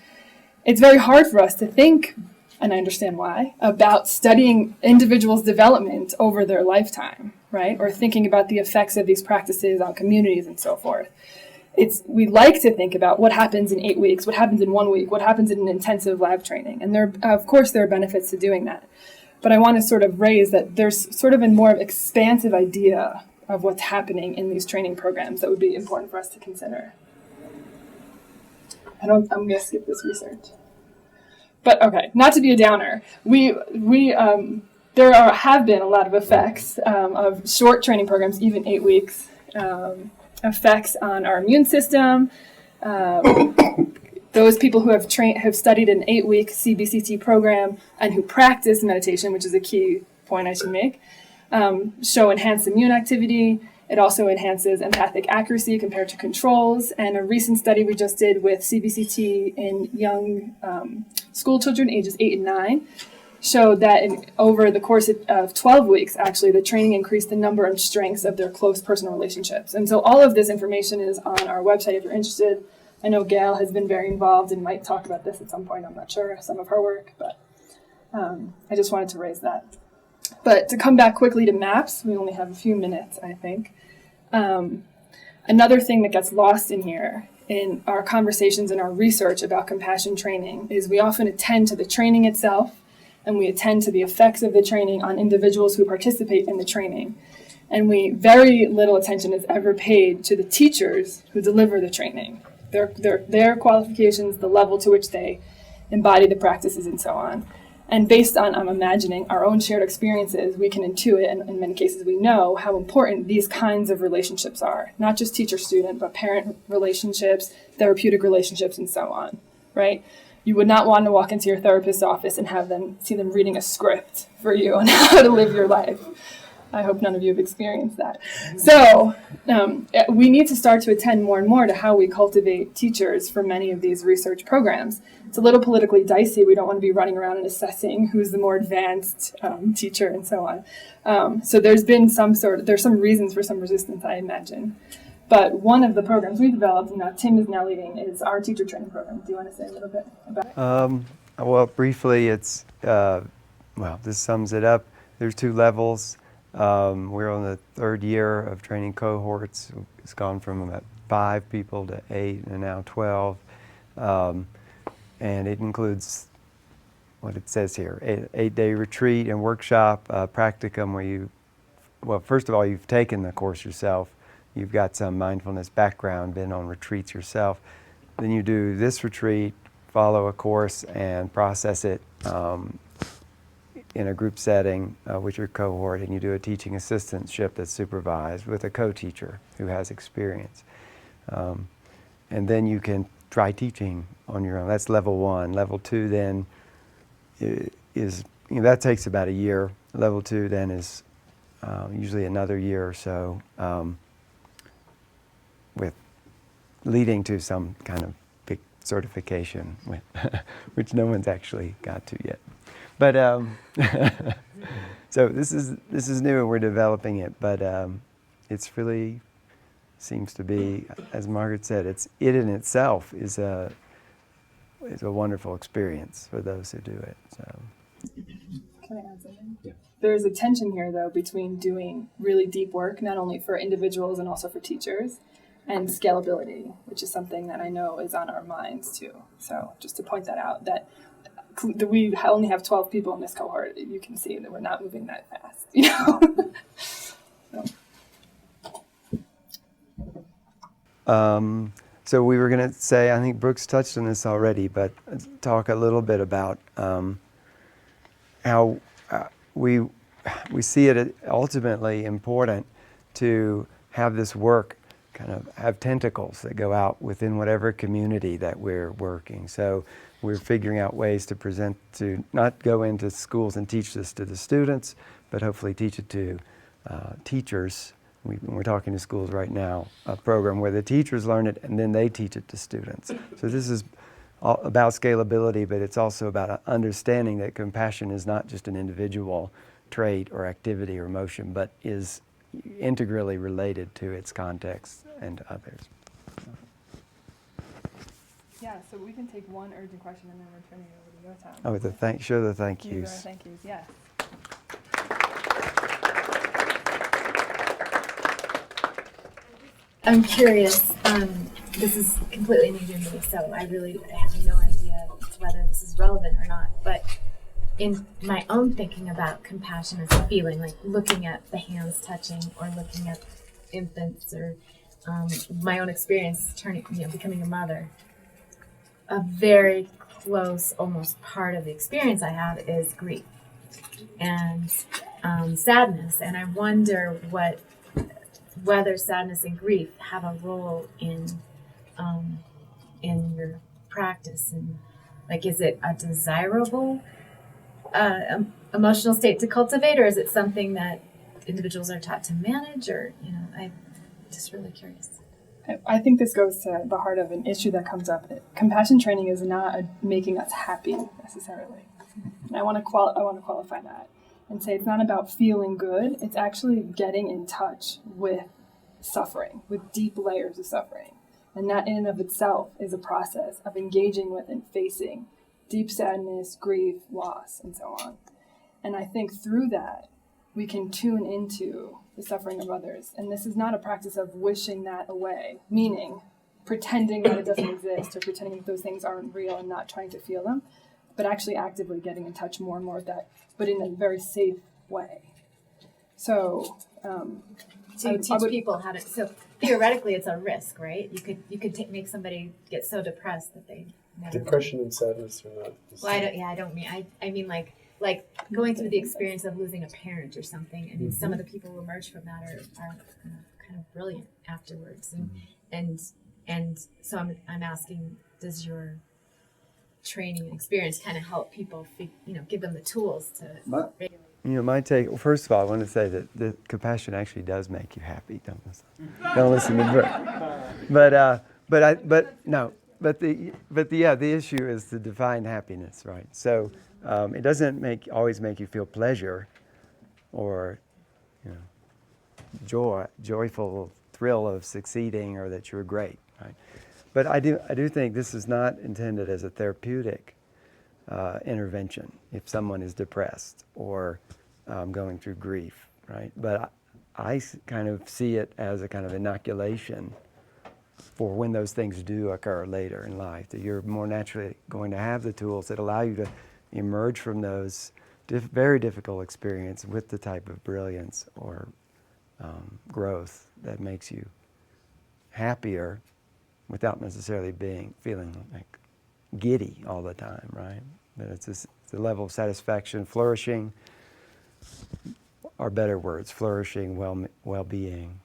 it's very hard for us to think, and I understand why, about studying individuals' development over their lifetime, right? Or thinking about the effects of these practices on communities and so forth. We like to think about what happens in 8 weeks, what happens in 1 week, what happens in an intensive lab training. And of course, there are benefits to doing that. But I want to sort of raise that there's sort of a more expansive idea of what's happening in these training programs that would be important for us to consider. I'm going to skip this research. But okay, not to be a downer, there have been a lot of effects of short training programs, even 8 weeks, effects on our immune system. Those people who have studied an 8-week CBCT program and who practice meditation, which is a key point I should make, show enhanced immune activity. It also enhances empathic accuracy compared to controls. And a recent study we just did with CBCT in young school children, ages 8 and 9, showed that over the course of 12 weeks, actually, the training increased the number and strengths of their close personal relationships. And so all of this information is on our website if you're interested. I know Gail has been very involved and might talk about this at some point. I'm not sure, some of her work, but I just wanted to raise that. But to come back quickly to maps, we only have a few minutes, I think. Another thing that gets lost in here in our conversations and our research about compassion training is we often attend to the training itself, and we attend to the effects of the training on individuals who participate in the training. And very little attention is ever paid to the teachers who deliver the training, their qualifications, the level to which they embody the practices, and so on. And based on, I'm imagining, our own shared experiences, we can intuit, and in many cases we know, how important these kinds of relationships are. Not just teacher-student, but parent relationships, therapeutic relationships, and so on, right? You would not want to walk into your therapist's office and see them reading a script for you on how to live your life. I hope none of you have experienced that. So we need to start to attend more and more to how we cultivate teachers for many of these research programs. It's a little politically dicey. We don't want to be running around and assessing who's the more advanced teacher and so on. So there's some reasons for some resistance, I imagine. But one of the programs we developed, and Tim is now leading, is our teacher training program. Do you want to say a little bit about it? Well, briefly, this sums it up. There's 2 levels. We're on the 3rd year of training cohorts. It's gone from about 5 people to 8 and now 12. And it includes what it says here, 8-day retreat and workshop, practicum where first of all, you've taken the course yourself. You've got some mindfulness background, been on retreats yourself. Then you do this retreat, follow a course, and process it in a group setting with your cohort, and you do a teaching assistantship that's supervised with a co-teacher who has experience. And then you can try teaching on your own. That's level 1. Level 2 then is that takes about a year. Level 2 then is usually another year or so, with leading to some kind of big certification, which no one's actually got to yet. But so this is new and we're developing it, but it's really seems to be, as Margaret said, it in itself is a wonderful experience for those who do it. So. Can I add something? Yeah. There's a tension here, though, between doing really deep work, not only for individuals and also for teachers, and scalability, which is something that I know is on our minds, too. So just to point that out, that we only have 12 people in this cohort. You can see that we're not moving that fast, you know? So we were going to say, I think Brooks touched on this already, but talk a little bit about how we see it ultimately important to have this work kind of have tentacles that go out within whatever community that we're working. So we're figuring out ways to present, to not go into schools and teach this to the students, but hopefully teach it to teachers. We're talking to schools right now, a program where the teachers learn it and then they teach it to students. So this is all about scalability, but it's also about understanding that compassion is not just an individual trait or activity or emotion, but is integrally related to its context and others. Yeah, so we can take one urgent question and then we're turning it over to your time. Oh, show the thank These are our yous. thank yous, yes. I'm curious. This is completely new to me, so I have no idea whether this is relevant or not. But in my own thinking about compassion as a feeling, like looking at the hands touching, or looking at infants, or my own experience becoming a mother, a very close, almost part of the experience I have is grief and sadness, and I wonder whether sadness and grief have a role in your practice, and like, is it a desirable emotional state to cultivate, or is it something that individuals are taught to manage, or I'm just really curious. I think this goes to the heart of an issue that comes up. Compassion training is not making us happy necessarily. And I want to qualify that and say it's not about feeling good. It's actually getting in touch with suffering, with deep layers of suffering. And that in and of itself is a process of engaging with and facing deep sadness, grief, loss, and so on. And I think through that, we can tune into the suffering of others. And this is not a practice of wishing that away, meaning pretending that it doesn't exist or pretending that those things aren't real and not trying to feel them, but actually actively getting in touch more and more with that, but in a very safe way. So, So you teach people how to. So theoretically, it's a risk, right? You could make somebody get so depressed that they never. Depression and sadness are not. Well, I mean like going through the experience of losing a parent or something. I mean, some of the people who emerge from that are kind of brilliant afterwards, and so I'm asking, does your training and experience kind of help people, give them the tools to regulate? My take. Well, first of all, I want to say that the compassion actually does make you happy. Don't listen to Brooke. The issue is to define happiness, right? So it doesn't always make you feel pleasure, or joyful thrill of succeeding, or that you're great, right? But I do think this is not intended as a therapeutic intervention if someone is depressed or going through grief, right? But I kind of see it as a kind of inoculation for when those things do occur later in life, that you're more naturally going to have the tools that allow you to emerge from those very difficult experiences with the type of brilliance or growth that makes you happier without necessarily feeling like giddy all the time, right? That it's a level of satisfaction, flourishing, are better words, flourishing, well-being.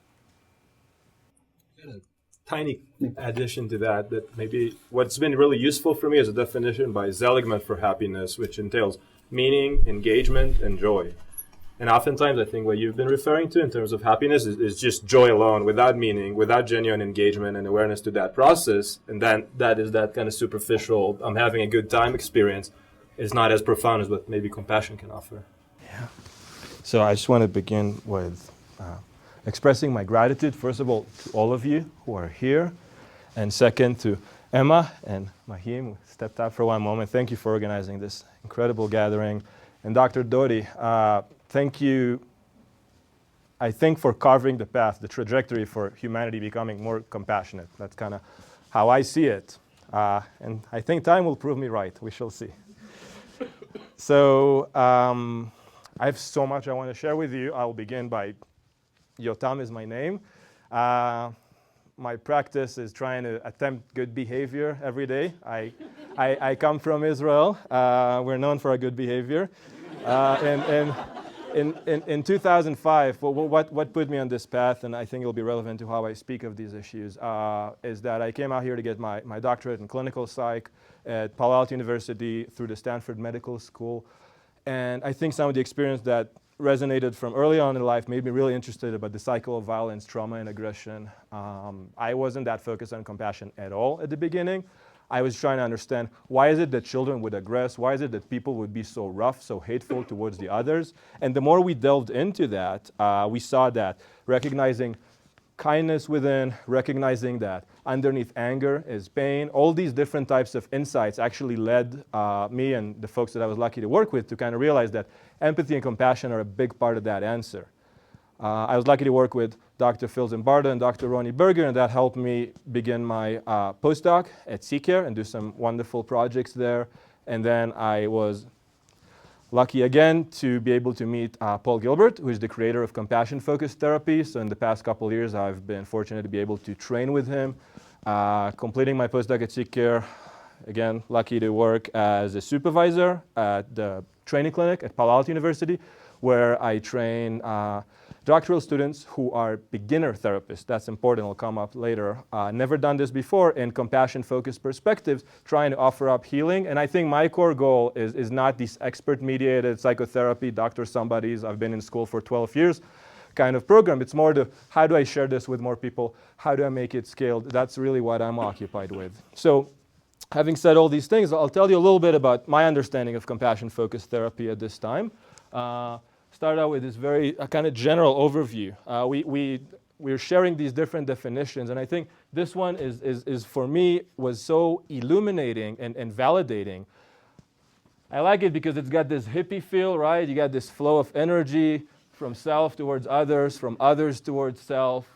Tiny addition to that maybe what's been really useful for me is a definition by Seligman for happiness, which entails meaning, engagement, and joy. And oftentimes I think what you've been referring to in terms of happiness is just joy alone, without meaning, without genuine engagement and awareness to that process. And then that is that kind of superficial, I'm having a good time experience, is not as profound as what maybe compassion can offer. Yeah. So I just want to begin with expressing my gratitude, first of all, to all of you who are here, and second, to Emma and Mahim, who stepped out for one moment. Thank you for organizing this incredible gathering. And Dr. Doty, thank you, I think, for carving the path, the trajectory for humanity becoming more compassionate. That's kind of how I see it. And I think time will prove me right. We shall see. So I have so much I want to share with you. I'll begin by Yotam is my name. My practice is trying to attempt good behavior every day. I come from Israel. We're known for our good behavior. in 2005, what put me on this path, and I think it'll be relevant to how I speak of these issues, is that I came out here to get my doctorate in clinical psych at Palo Alto University through the Stanford Medical School. And I think some of the experience that resonated from early on in life made me really interested about the cycle of violence, trauma, and aggression. I wasn't that focused on compassion at all at the beginning. I was trying to understand, why is it that children would aggress? Why is it that people would be so rough, so hateful towards the others? And the more we delved into that, we saw that recognizing kindness within, recognizing that underneath anger is pain, all these different types of insights actually led me and the folks that I was lucky to work with to kind of realize that empathy and compassion are a big part of that answer. I was lucky to work with Dr. Phil Zimbardo and Dr. Ronnie Berger, and that helped me begin my postdoc at CCARE and do some wonderful projects there. And then I was lucky again to be able to meet Paul Gilbert, who is the creator of compassion-focused therapy. So in the past couple of years, I've been fortunate to be able to train with him. Completing my postdoc at CCARE, again, lucky to work as a supervisor at the training clinic at Palo Alto University, where I train doctoral students who are beginner therapists. That's important, it'll come up later. Never done this before in compassion-focused perspectives, trying to offer up healing. And I think my core goal is not this expert-mediated psychotherapy, doctor somebody's, I've been in school for 12 years kind of program. It's more how do I share this with more people? How do I make it scaled? That's really what I'm occupied with. So having said all these things, I'll tell you a little bit about my understanding of compassion-focused therapy at this time. Start out with this very kind of general overview. We're sharing these different definitions, and I think this one is for me was so illuminating and validating. I like it because it's got this hippie feel, right? You got this flow of energy from self towards others, from others towards self,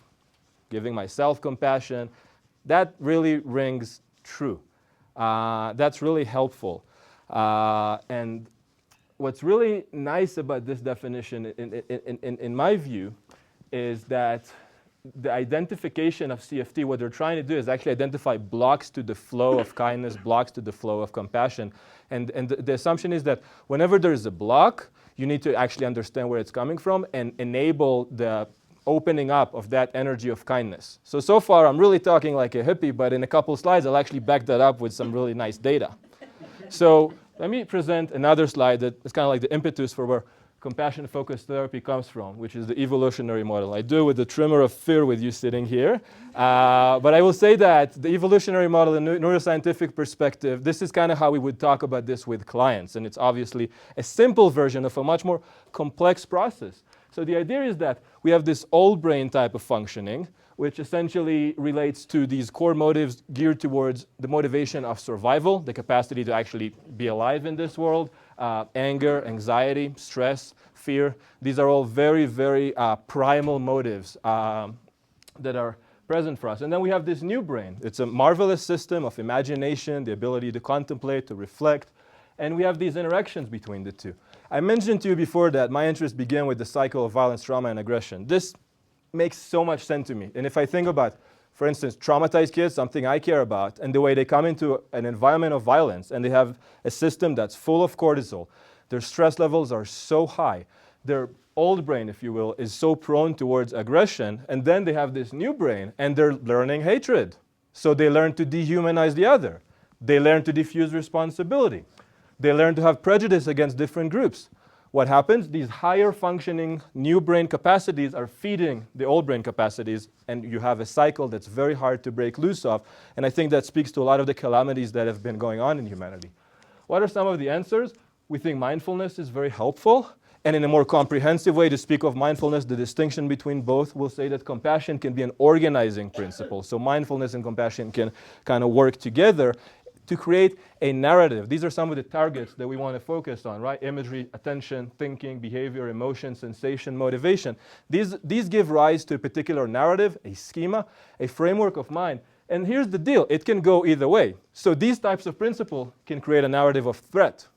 giving myself compassion. That really rings true. That's really helpful. And what's really nice about this definition, in my view, is that the identification of CFT, what they're trying to do is actually identify blocks to the flow of kindness, blocks to the flow of compassion. And the assumption is that whenever there is a block, you need to actually understand where it's coming from and enable the opening up of that energy of kindness. So far, I'm really talking like a hippie, but in a couple slides, I'll actually back that up with some really nice data. So let me present another slide that is kind of like the impetus for where compassion-focused therapy comes from, which is the evolutionary model. I do it with the tremor of fear with you sitting here. But I will say that the evolutionary model in neuroscientific perspective, this is kind of how we would talk about this with clients. And it's obviously a simple version of a much more complex process. So the idea is that we have this old brain type of functioning, which essentially relates to these core motives geared towards the motivation of survival, the capacity to actually be alive in this world, anger, anxiety, stress, fear. These are all very, very primal motives that are present for us. And then we have this new brain. It's a marvelous system of imagination, the ability to contemplate, to reflect, and we have these interactions between the two. I mentioned to you before that my interest began with the cycle of violence, trauma, and aggression. This makes so much sense to me. And if I think about, for instance, traumatized kids, something I care about, and the way they come into an environment of violence, and they have a system that's full of cortisol, their stress levels are so high, their old brain, if you will, is so prone towards aggression, and then they have this new brain, and they're learning hatred. So they learn to dehumanize the other. They learn to diffuse responsibility. They learn to have prejudice against different groups. What happens? These higher functioning new brain capacities are feeding the old brain capacities, and you have a cycle that's very hard to break loose of. And I think that speaks to a lot of the calamities that have been going on in humanity. What are some of the answers? We think mindfulness is very helpful. And in a more comprehensive way to speak of mindfulness, the distinction between both will say that compassion can be an organizing principle. So mindfulness and compassion can kind of work together to create a narrative. These are some of the targets that we want to focus on, right? Imagery, attention, thinking, behavior, emotion, sensation, motivation. These give rise to a particular narrative, a schema, a framework of mind. And here's the deal, it can go either way. So these types of principles can create a narrative of threat,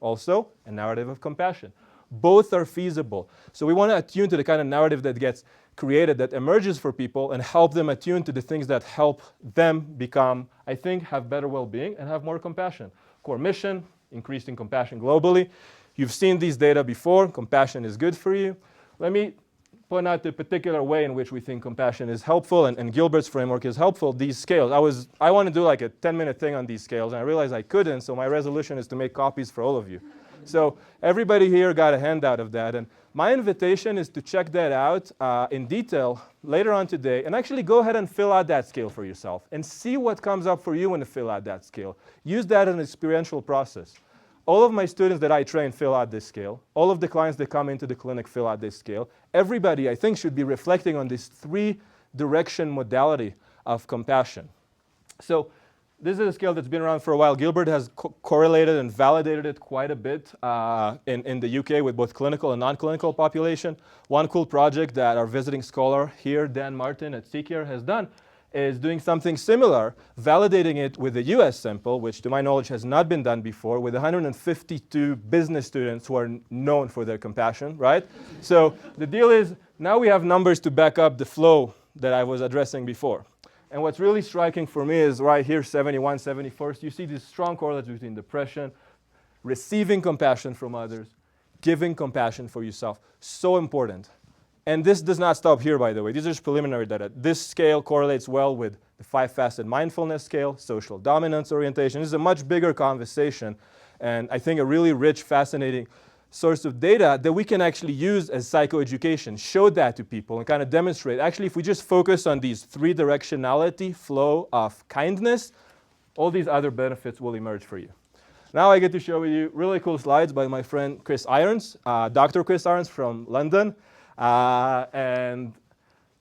also a narrative of compassion. Both are feasible. So we want to attune to the kind of narrative that gets created, that emerges for people, and help them attune to the things that help them become, I think, have better well-being and have more compassion. Core mission, increasing compassion globally. You've seen these data before. Compassion is good for you. Let me point out the particular way in which we think compassion is helpful, and Gilbert's framework is helpful. These scales, I want to do like a 10-minute thing on these scales, and I realized I couldn't, so my resolution is to make copies for all of you. So everybody here got a handout of that, and my invitation is to check that out in detail later on today, and actually go ahead and fill out that scale for yourself, and see what comes up for you when you fill out that scale. Use that as an experiential process. All of my students that I train fill out this scale. All of the clients that come into the clinic fill out this scale. Everybody, I think, should be reflecting on this 3-direction modality of compassion. So this is a scale that's been around for a while. Gilbert has correlated and validated it quite a bit in the UK with both clinical and non-clinical population. One cool project that our visiting scholar here, Dan Martin at CCARE, has done is doing something similar, validating it with a US sample, which to my knowledge has not been done before, with 152 business students who are known for their compassion, right? So the deal is, now we have numbers to back up the flow that I was addressing before. And what's really striking for me is right here, 71, 74. You see this strong correlate between depression, receiving compassion from others, giving compassion for yourself. So important. And this does not stop here, by the way. These are just preliminary data. This scale correlates well with the 5-facet mindfulness scale, social dominance orientation. This is a much bigger conversation, and I think a really rich, fascinating source of data that we can actually use as psychoeducation, show that to people and kind of demonstrate. Actually, if we just focus on these 3-directionality flow of kindness, all these other benefits will emerge for you. Now I get to show you really cool slides by my friend Chris Irons, Dr. Chris Irons from London. And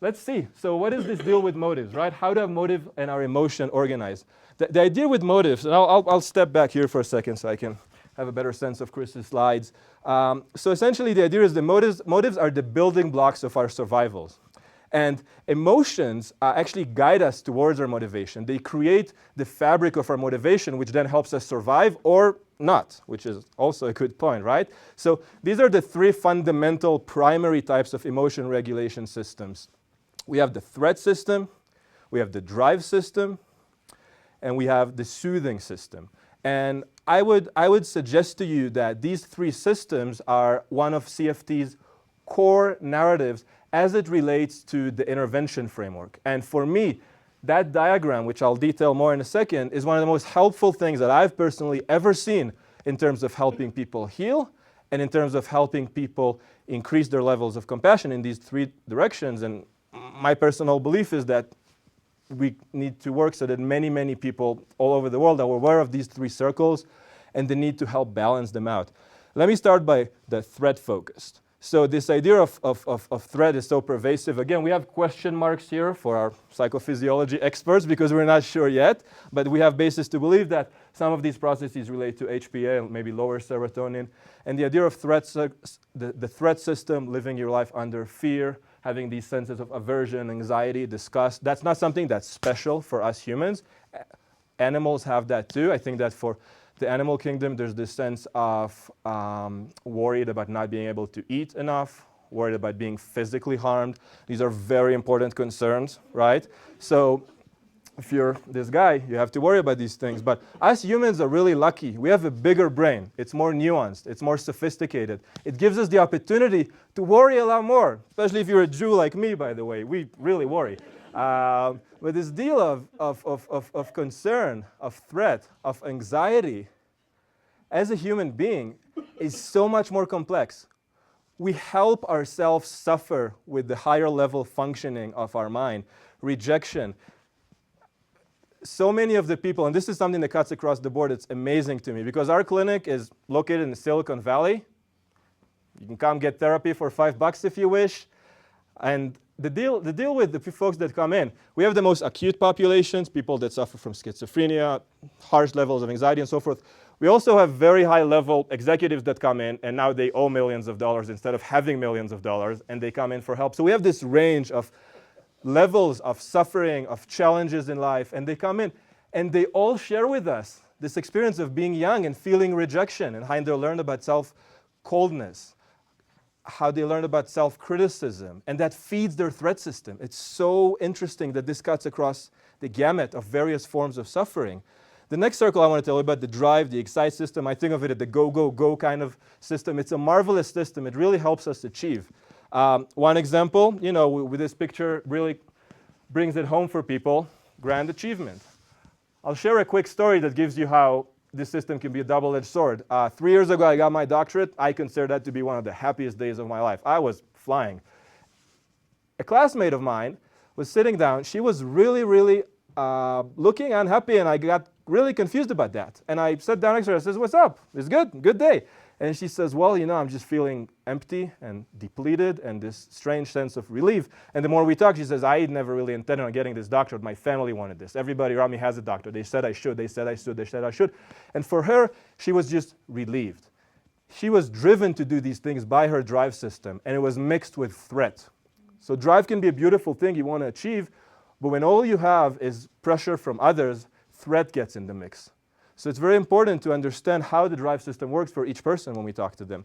let's see. So what is this deal with motives, right? How do motive and our emotion organize? The idea with motives, and I'll step back here for a second so I can have a better sense of Chris's slides. So essentially the idea is the motives are the building blocks of our survivals. And emotions actually guide us towards our motivation. They create the fabric of our motivation, which then helps us survive or not, which is also a good point, right? So these are the 3 fundamental primary types of emotion regulation systems. We have the threat system, we have the drive system, and we have the soothing system. And I would suggest to you that these 3 systems are one of CFT's core narratives as it relates to the intervention framework. And for me, that diagram, which I'll detail more in a second, is one of the most helpful things that I've personally ever seen in terms of helping people heal and in terms of helping people increase their levels of compassion in these 3 directions. And my personal belief is that we need to work so that many, many people all over the world are aware of these 3 circles and the need to help balance them out. Let me start by the threat focused. So this idea of threat is so pervasive. Again, we have question marks here for our psychophysiology experts because we're not sure yet, but we have basis to believe that some of these processes relate to HPA and maybe lower serotonin. And the idea of threats, the threat system, living your life under fear, having these senses of aversion, anxiety, disgust, that's not something that's special for us humans. Animals have that too. I think that for the animal kingdom, there's this sense of worried about not being able to eat enough, worried about being physically harmed. These are very important concerns, right? So if you're this guy, you have to worry about these things. But us humans are really lucky. We have a bigger brain. It's more nuanced. It's more sophisticated. It gives us the opportunity to worry a lot more, especially if you're a Jew like me, by the way. We really worry. But this deal of concern, of threat, of anxiety, as a human being, is so much more complex. We help ourselves suffer with the higher level functioning of our mind, rejection. So many of the people, and this is something that cuts across the board, it's amazing to me, because our clinic is located in Silicon Valley. You can come get therapy for $5 if you wish. And the deal with the folks that come in, we have the most acute populations, people that suffer from schizophrenia, harsh levels of anxiety and so forth. We also have very high level executives that come in and now they owe millions of dollars instead of having millions of dollars, and they come in for help. So we have this range of levels of suffering, of challenges in life, and they come in and they all share with us this experience of being young and feeling rejection and how they learn about self-coldness, how they learn about self-criticism, and that feeds their threat system. It's so interesting that this cuts across the gamut of various forms of suffering. The next circle I want to tell you about, the drive, the excite system. I think of it as the go, go, go kind of system. It's a marvelous system. It really helps us achieve. One example, with this picture really brings it home for people, grand achievement. I'll share a quick story that gives you how this system can be a double-edged sword. 3 years ago, I got my doctorate. I consider that to be one of the happiest days of my life. I was flying. A classmate of mine was sitting down. She was really, really looking unhappy, and I got really confused about that. And I sat down next to her. I says, "What's up? It's good. Good day." And she says, "Well, I'm just feeling empty and depleted and this strange sense of relief." And the more we talk, she says, "I never really intended on getting this doctorate. My family wanted this. Everybody around me has a doctor. They said I should. They said I should. They said I should." And for her, she was just relieved. She was driven to do these things by her drive system, and it was mixed with threat. So drive can be a beautiful thing you want to achieve, but when all you have is pressure from others, threat gets in the mix. So it's very important to understand how the drive system works for each person when we talk to them.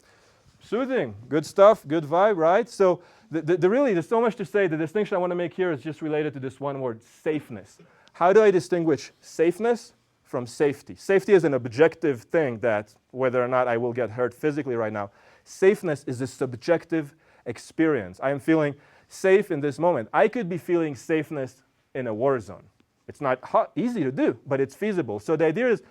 Soothing, good stuff, good vibe, right? So really, there's so much to say. The distinction I want to make here is just related to this one word, safeness. How do I distinguish safeness from safety? Safety is an objective thing that whether or not I will get hurt physically right now. Safeness is a subjective experience. I am feeling safe in this moment. I could be feeling safeness in a war zone. It's not easy to do, but it's feasible. So the idea is,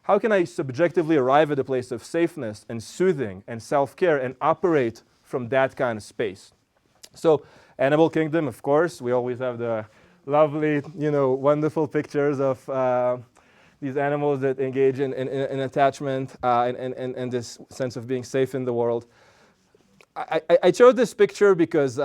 how can I subjectively arrive at a place of safeness and soothing and self-care and operate from that kind of space? So animal kingdom, of course, we always have the lovely, wonderful pictures of these animals that engage in attachment and this sense of being safe in the world. I chose this picture because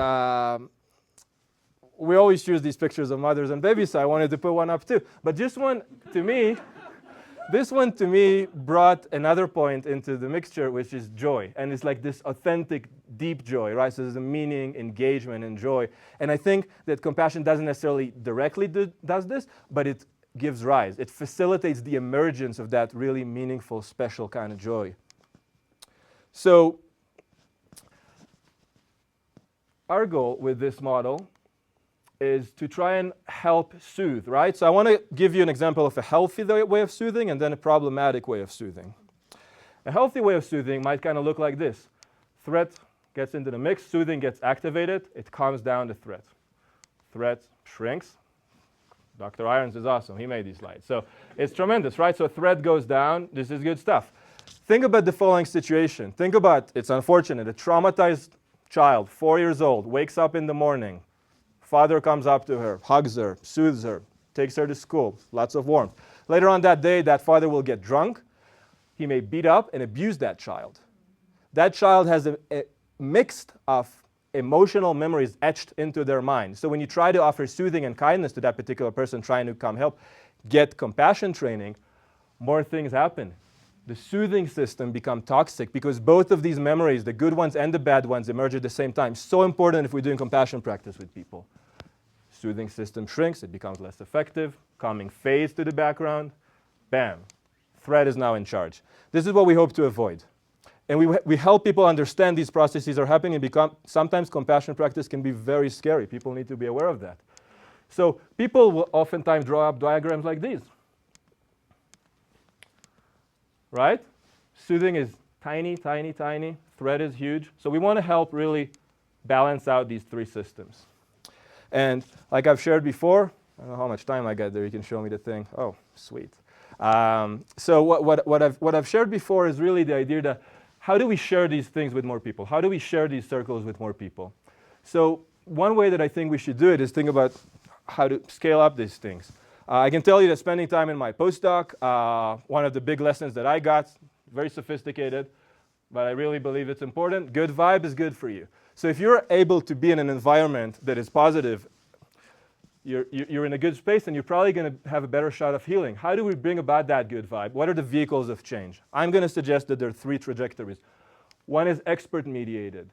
we always choose these pictures of mothers and babies, so I wanted to put one up too. But this one to me brought another point into the mixture, which is joy. And it's like this authentic, deep joy, right? So there's a meaning, engagement, and joy. And I think that compassion doesn't necessarily directly does this, but it gives rise. It facilitates the emergence of that really meaningful, special kind of joy. So our goal with this model is to try and help soothe, right? So I want to give you an example of a healthy way of soothing and then a problematic way of soothing. A healthy way of soothing might kind of look like this. Threat gets into the mix, soothing gets activated, it calms down the threat. Threat shrinks. Dr. Irons is awesome, he made these slides. So it's tremendous, right? So threat goes down, this is good stuff. Think about the following situation. Think about, it's unfortunate, a traumatized child, 4 years old, wakes up in the morning. Father comes up to her, hugs her, soothes her, takes her to school, lots of warmth. Later on that day, that father will get drunk. He may beat up and abuse that child. That child has a mix of emotional memories etched into their mind. So when you try to offer soothing and kindness to that particular person trying to come help, get compassion training, more things happen. The soothing system becomes toxic because both of these memories, the good ones and the bad ones, emerge at the same time. So important if we're doing compassion practice with people. Soothing system shrinks, it becomes less effective, calming fades to the background, bam, threat is now in charge. This is what we hope to avoid. And we help people understand these processes are happening and sometimes compassion practice can be very scary. People need to be aware of that. So people will oftentimes draw up diagrams like these. Right? Soothing is tiny, tiny, tiny. Threat is huge. So we want to help really balance out these three systems. And like I've shared before, I don't know how much time I got there. You can show me the thing. Oh, sweet. So what I've shared before is really the idea that how do we share these things with more people? How do we share these circles with more people? So one way that I think we should do it is think about how to scale up these things. I can tell you that spending time in my postdoc, one of the big lessons that I got, very sophisticated, but I really believe it's important, good vibe is good for you. So if you're able to be in an environment that is positive, you're in a good space and you're probably going to have a better shot of healing. How do we bring about that good vibe? What are the vehicles of change? I'm going to suggest that there are three trajectories. One is expert mediated.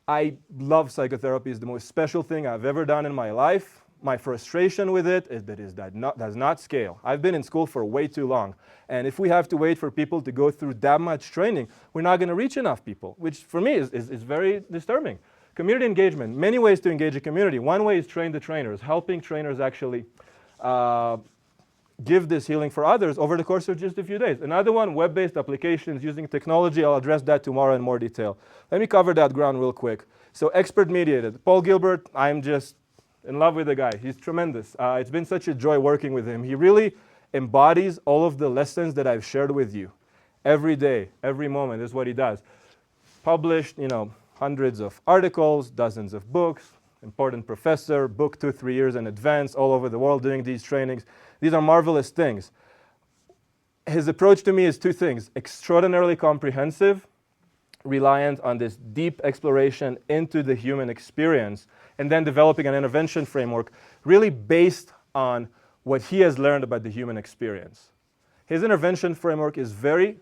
I love psychotherapy. It's the most special thing I've ever done in my life. My frustration with it is that it does not scale. I've been in school for way too long. And if we have to wait for people to go through that much training, we're not going to reach enough people, which for me is very disturbing. Community engagement, many ways to engage a community. One way is train the trainers, helping trainers actually give this healing for others over the course of just a few days. Another one, web-based applications using technology. I'll address that tomorrow in more detail. Let me cover that ground real quick. So expert-mediated. Paul Gilbert, I'm just in love with the guy. He's tremendous. It's been such a joy working with him. He really embodies all of the lessons that I've shared with you. Every day, every moment is what he does. Published, hundreds of articles, dozens of books, important professor, booked 2-3 years in advance all over the world doing these trainings. These are marvelous things. His approach to me is two things: extraordinarily comprehensive, reliant on this deep exploration into the human experience, and then developing an intervention framework really based on what he has learned about the human experience. His intervention framework is very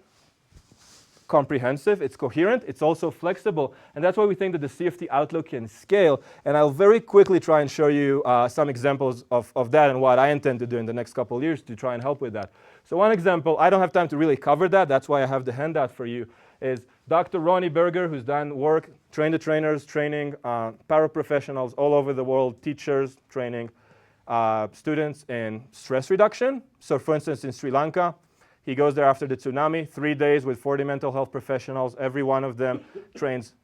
comprehensive, it's coherent, it's also flexible, and that's why we think that the CFT outlook can scale. And I'll very quickly try and show you some examples of that and what I intend to do in the next couple of years to try and help with that. So one example, I don't have time to really cover that, that's why I have the handout for you, is Dr. Ronnie Berger, who's done work, train the trainers, training paraprofessionals all over the world, teachers, training students in stress reduction. So for instance, in Sri Lanka, he goes there after the tsunami, 3 days with 40 mental health professionals. Every one of them trains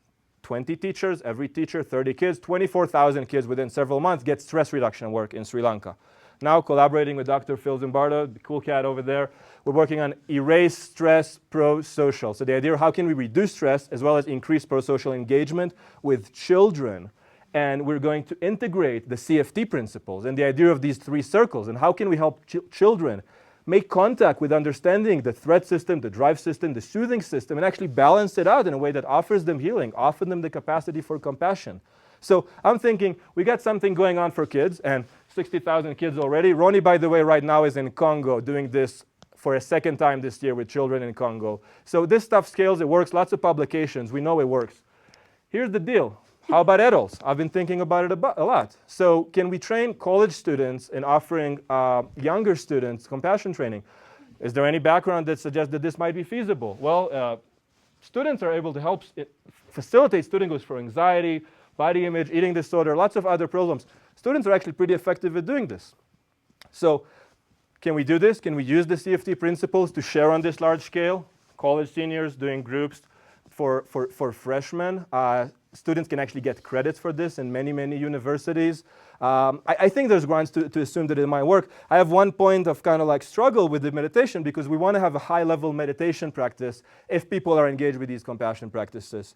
20 teachers, every teacher 30 kids, 24,000 kids within several months get stress reduction work in Sri Lanka. Now collaborating with Dr. Phil Zimbardo, the cool cat over there, we're working on erase stress pro-social. So the idea, how can we reduce stress as well as increase pro-social engagement with children? And we're going to integrate the CFT principles and the idea of these 3 circles. And how can we help children make contact with understanding the threat system, the drive system, the soothing system, and actually balance it out in a way that offers them healing, offers them the capacity for compassion. So I'm thinking we got something going on for kids, and 60,000 kids already. Ronnie, by the way, right now is in Congo doing this for a second time this year with children in Congo. So this stuff scales, it works, lots of publications, we know it works. Here's the deal. How about adults? I've been thinking about it a lot. So can we train college students in offering younger students compassion training? Is there any background that suggests that this might be feasible? Well, students are able to help facilitate student goals for anxiety, body image, eating disorder, lots of other problems. Students are actually pretty effective at doing this. So can we do this? Can we use the CFT principles to share on this large scale? College seniors doing groups for freshmen. Students can actually get credits for this in many, many universities. I think there's grounds to assume that it might work. I have one point of kind of like struggle with the meditation because we want to have a high-level meditation practice if people are engaged with these compassion practices.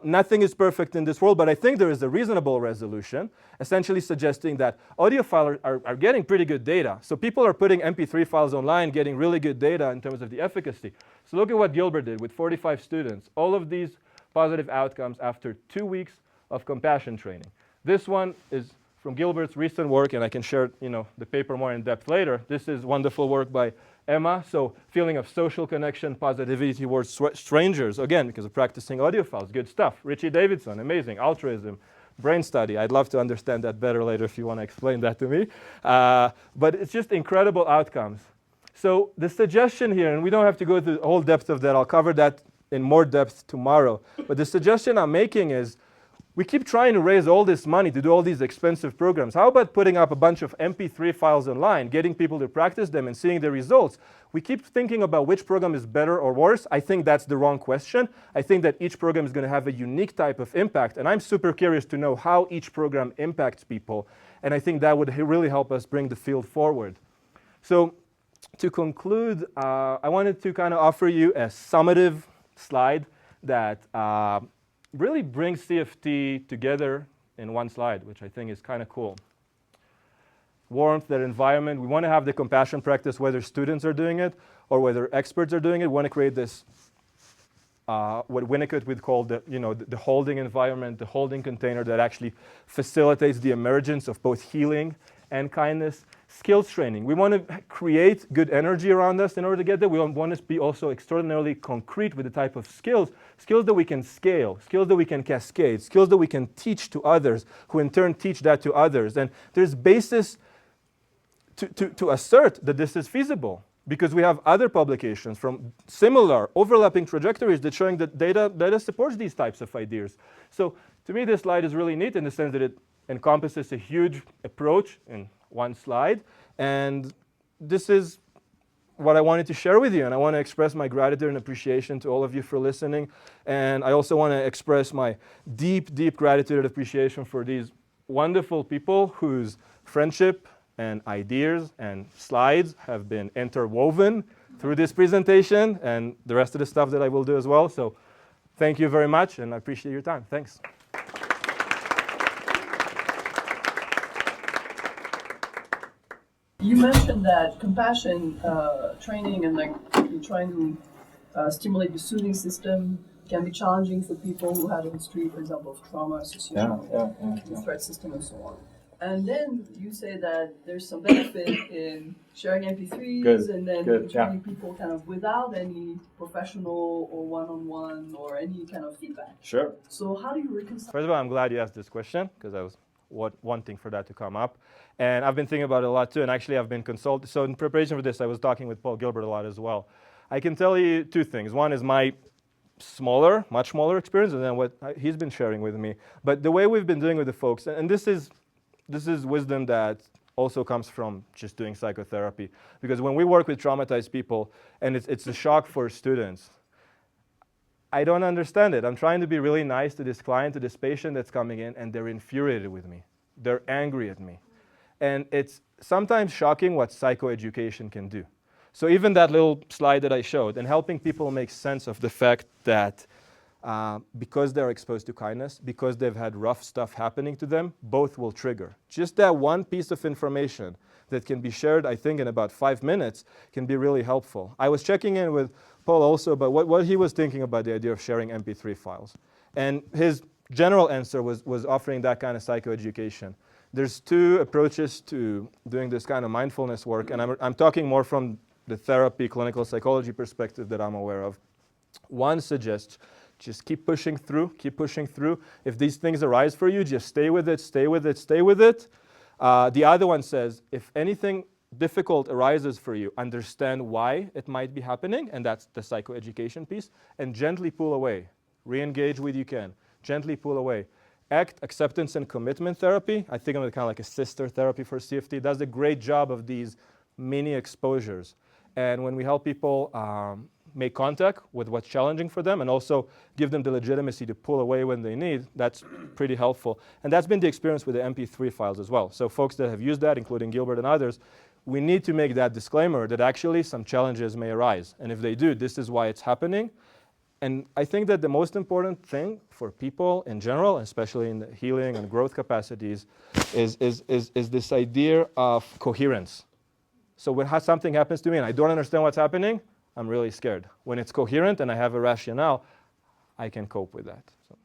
Nothing is perfect in this world, but I think there is a reasonable resolution, essentially suggesting that audiophiles are getting pretty good data. So people are putting MP3 files online, getting really good data in terms of the efficacy. So look at what Gilbert did with 45 students. All of these positive outcomes after 2 weeks of compassion training. This one is from Gilbert's recent work, and I can share the paper more in depth later. This is wonderful work by Emma. So feeling of social connection, positivity towards strangers, again, because of practicing audiophiles, good stuff. Richie Davidson, amazing, altruism, brain study. I'd love to understand that better later if you want to explain that to me. But it's just incredible outcomes. So the suggestion here, and we don't have to go to the whole depth of that, I'll cover that in more depth tomorrow. But the suggestion I'm making is we keep trying to raise all this money to do all these expensive programs. How about putting up a bunch of MP3 files online, getting people to practice them and seeing the results? We keep thinking about which program is better or worse. I think that's the wrong question. I think that each program is going to have a unique type of impact. And I'm super curious to know how each program impacts people. And I think that would really help us bring the field forward. So to conclude, I wanted to kind of offer you a summative slide that really brings CFT together in one slide, which I think is kind of cool. Warmth, that environment. We want to have the compassion practice whether students are doing it or whether experts are doing it. We want to create this, what Winnicott would call the holding environment, the holding container that actually facilitates the emergence of both healing and kindness. Skills training. We want to create good energy around us in order to get there. We want to be also extraordinarily concrete with the type of skills that we can scale, skills that we can cascade, skills that we can teach to others, who in turn teach that to others. And there's basis to assert that this is feasible because we have other publications from similar overlapping trajectories that showing that data supports these types of ideas. So to me, this slide is really neat in the sense that it encompasses a huge approach in one slide, and this is what I wanted to share with you, and I want to express my gratitude and appreciation to all of you for listening. And I also want to express my deep, deep gratitude and appreciation for these wonderful people whose friendship and ideas and slides have been interwoven through this presentation and the rest of the stuff that I will do as well. So thank you very much, and I appreciate your time. Thanks. You mentioned that compassion training and like trying to stimulate the soothing system can be challenging for people who have a history, for example, of trauma association with the threat system and so on. And then you say that there's some benefit in sharing MP3s and then training people kind of without any professional or one-on-one or any kind of feedback. Sure. So how do you reconcile? First of all, I'm glad you asked this question because I was wanting for that to come up. And I've been thinking about it a lot too, and actually I've been consulted. So in preparation for this, I was talking with Paul Gilbert a lot as well. I can tell you two things. One is my much smaller experience, and then what he's been sharing with me. But the way we've been doing with the folks, and this is wisdom that also comes from just doing psychotherapy. Because when we work with traumatized people, and it's a shock for students, I don't understand it. I'm trying to be really nice to this client, to this patient that's coming in, and they're infuriated with me. They're angry at me. And it's sometimes shocking what psychoeducation can do. So even that little slide that I showed, and helping people make sense of the fact that because they're exposed to kindness, because they've had rough stuff happening to them, both will trigger. Just that one piece of information that can be shared, I think, in about 5 minutes can be really helpful. I was checking in with Paul also about what he was thinking about the idea of sharing MP3 files. And his general answer was offering that kind of psychoeducation. There's two approaches to doing this kind of mindfulness work, and I'm talking more from the therapy, clinical psychology perspective that I'm aware of. One suggests just keep pushing through, keep pushing through. If these things arise for you, just stay with it, stay with it, stay with it. The other one says, if anything difficult arises for you, understand why it might be happening, and that's the psychoeducation piece, and gently pull away. Re-engage with you can. Gently pull away. ACT, acceptance and commitment therapy, I think of it kind of like a sister therapy for CFT, does a great job of these mini exposures. And when we help people make contact with what's challenging for them and also give them the legitimacy to pull away when they need, that's pretty helpful. And that's been the experience with the MP3 files as well. So folks that have used that, including Gilbert and others, we need to make that disclaimer that actually some challenges may arise. And if they do, this is why it's happening. And I think that the most important thing for people in general, especially in the healing and growth capacities, is this idea of coherence. So when something happens to me and I don't understand what's happening, I'm really scared. When it's coherent and I have a rationale, I can cope with that. So.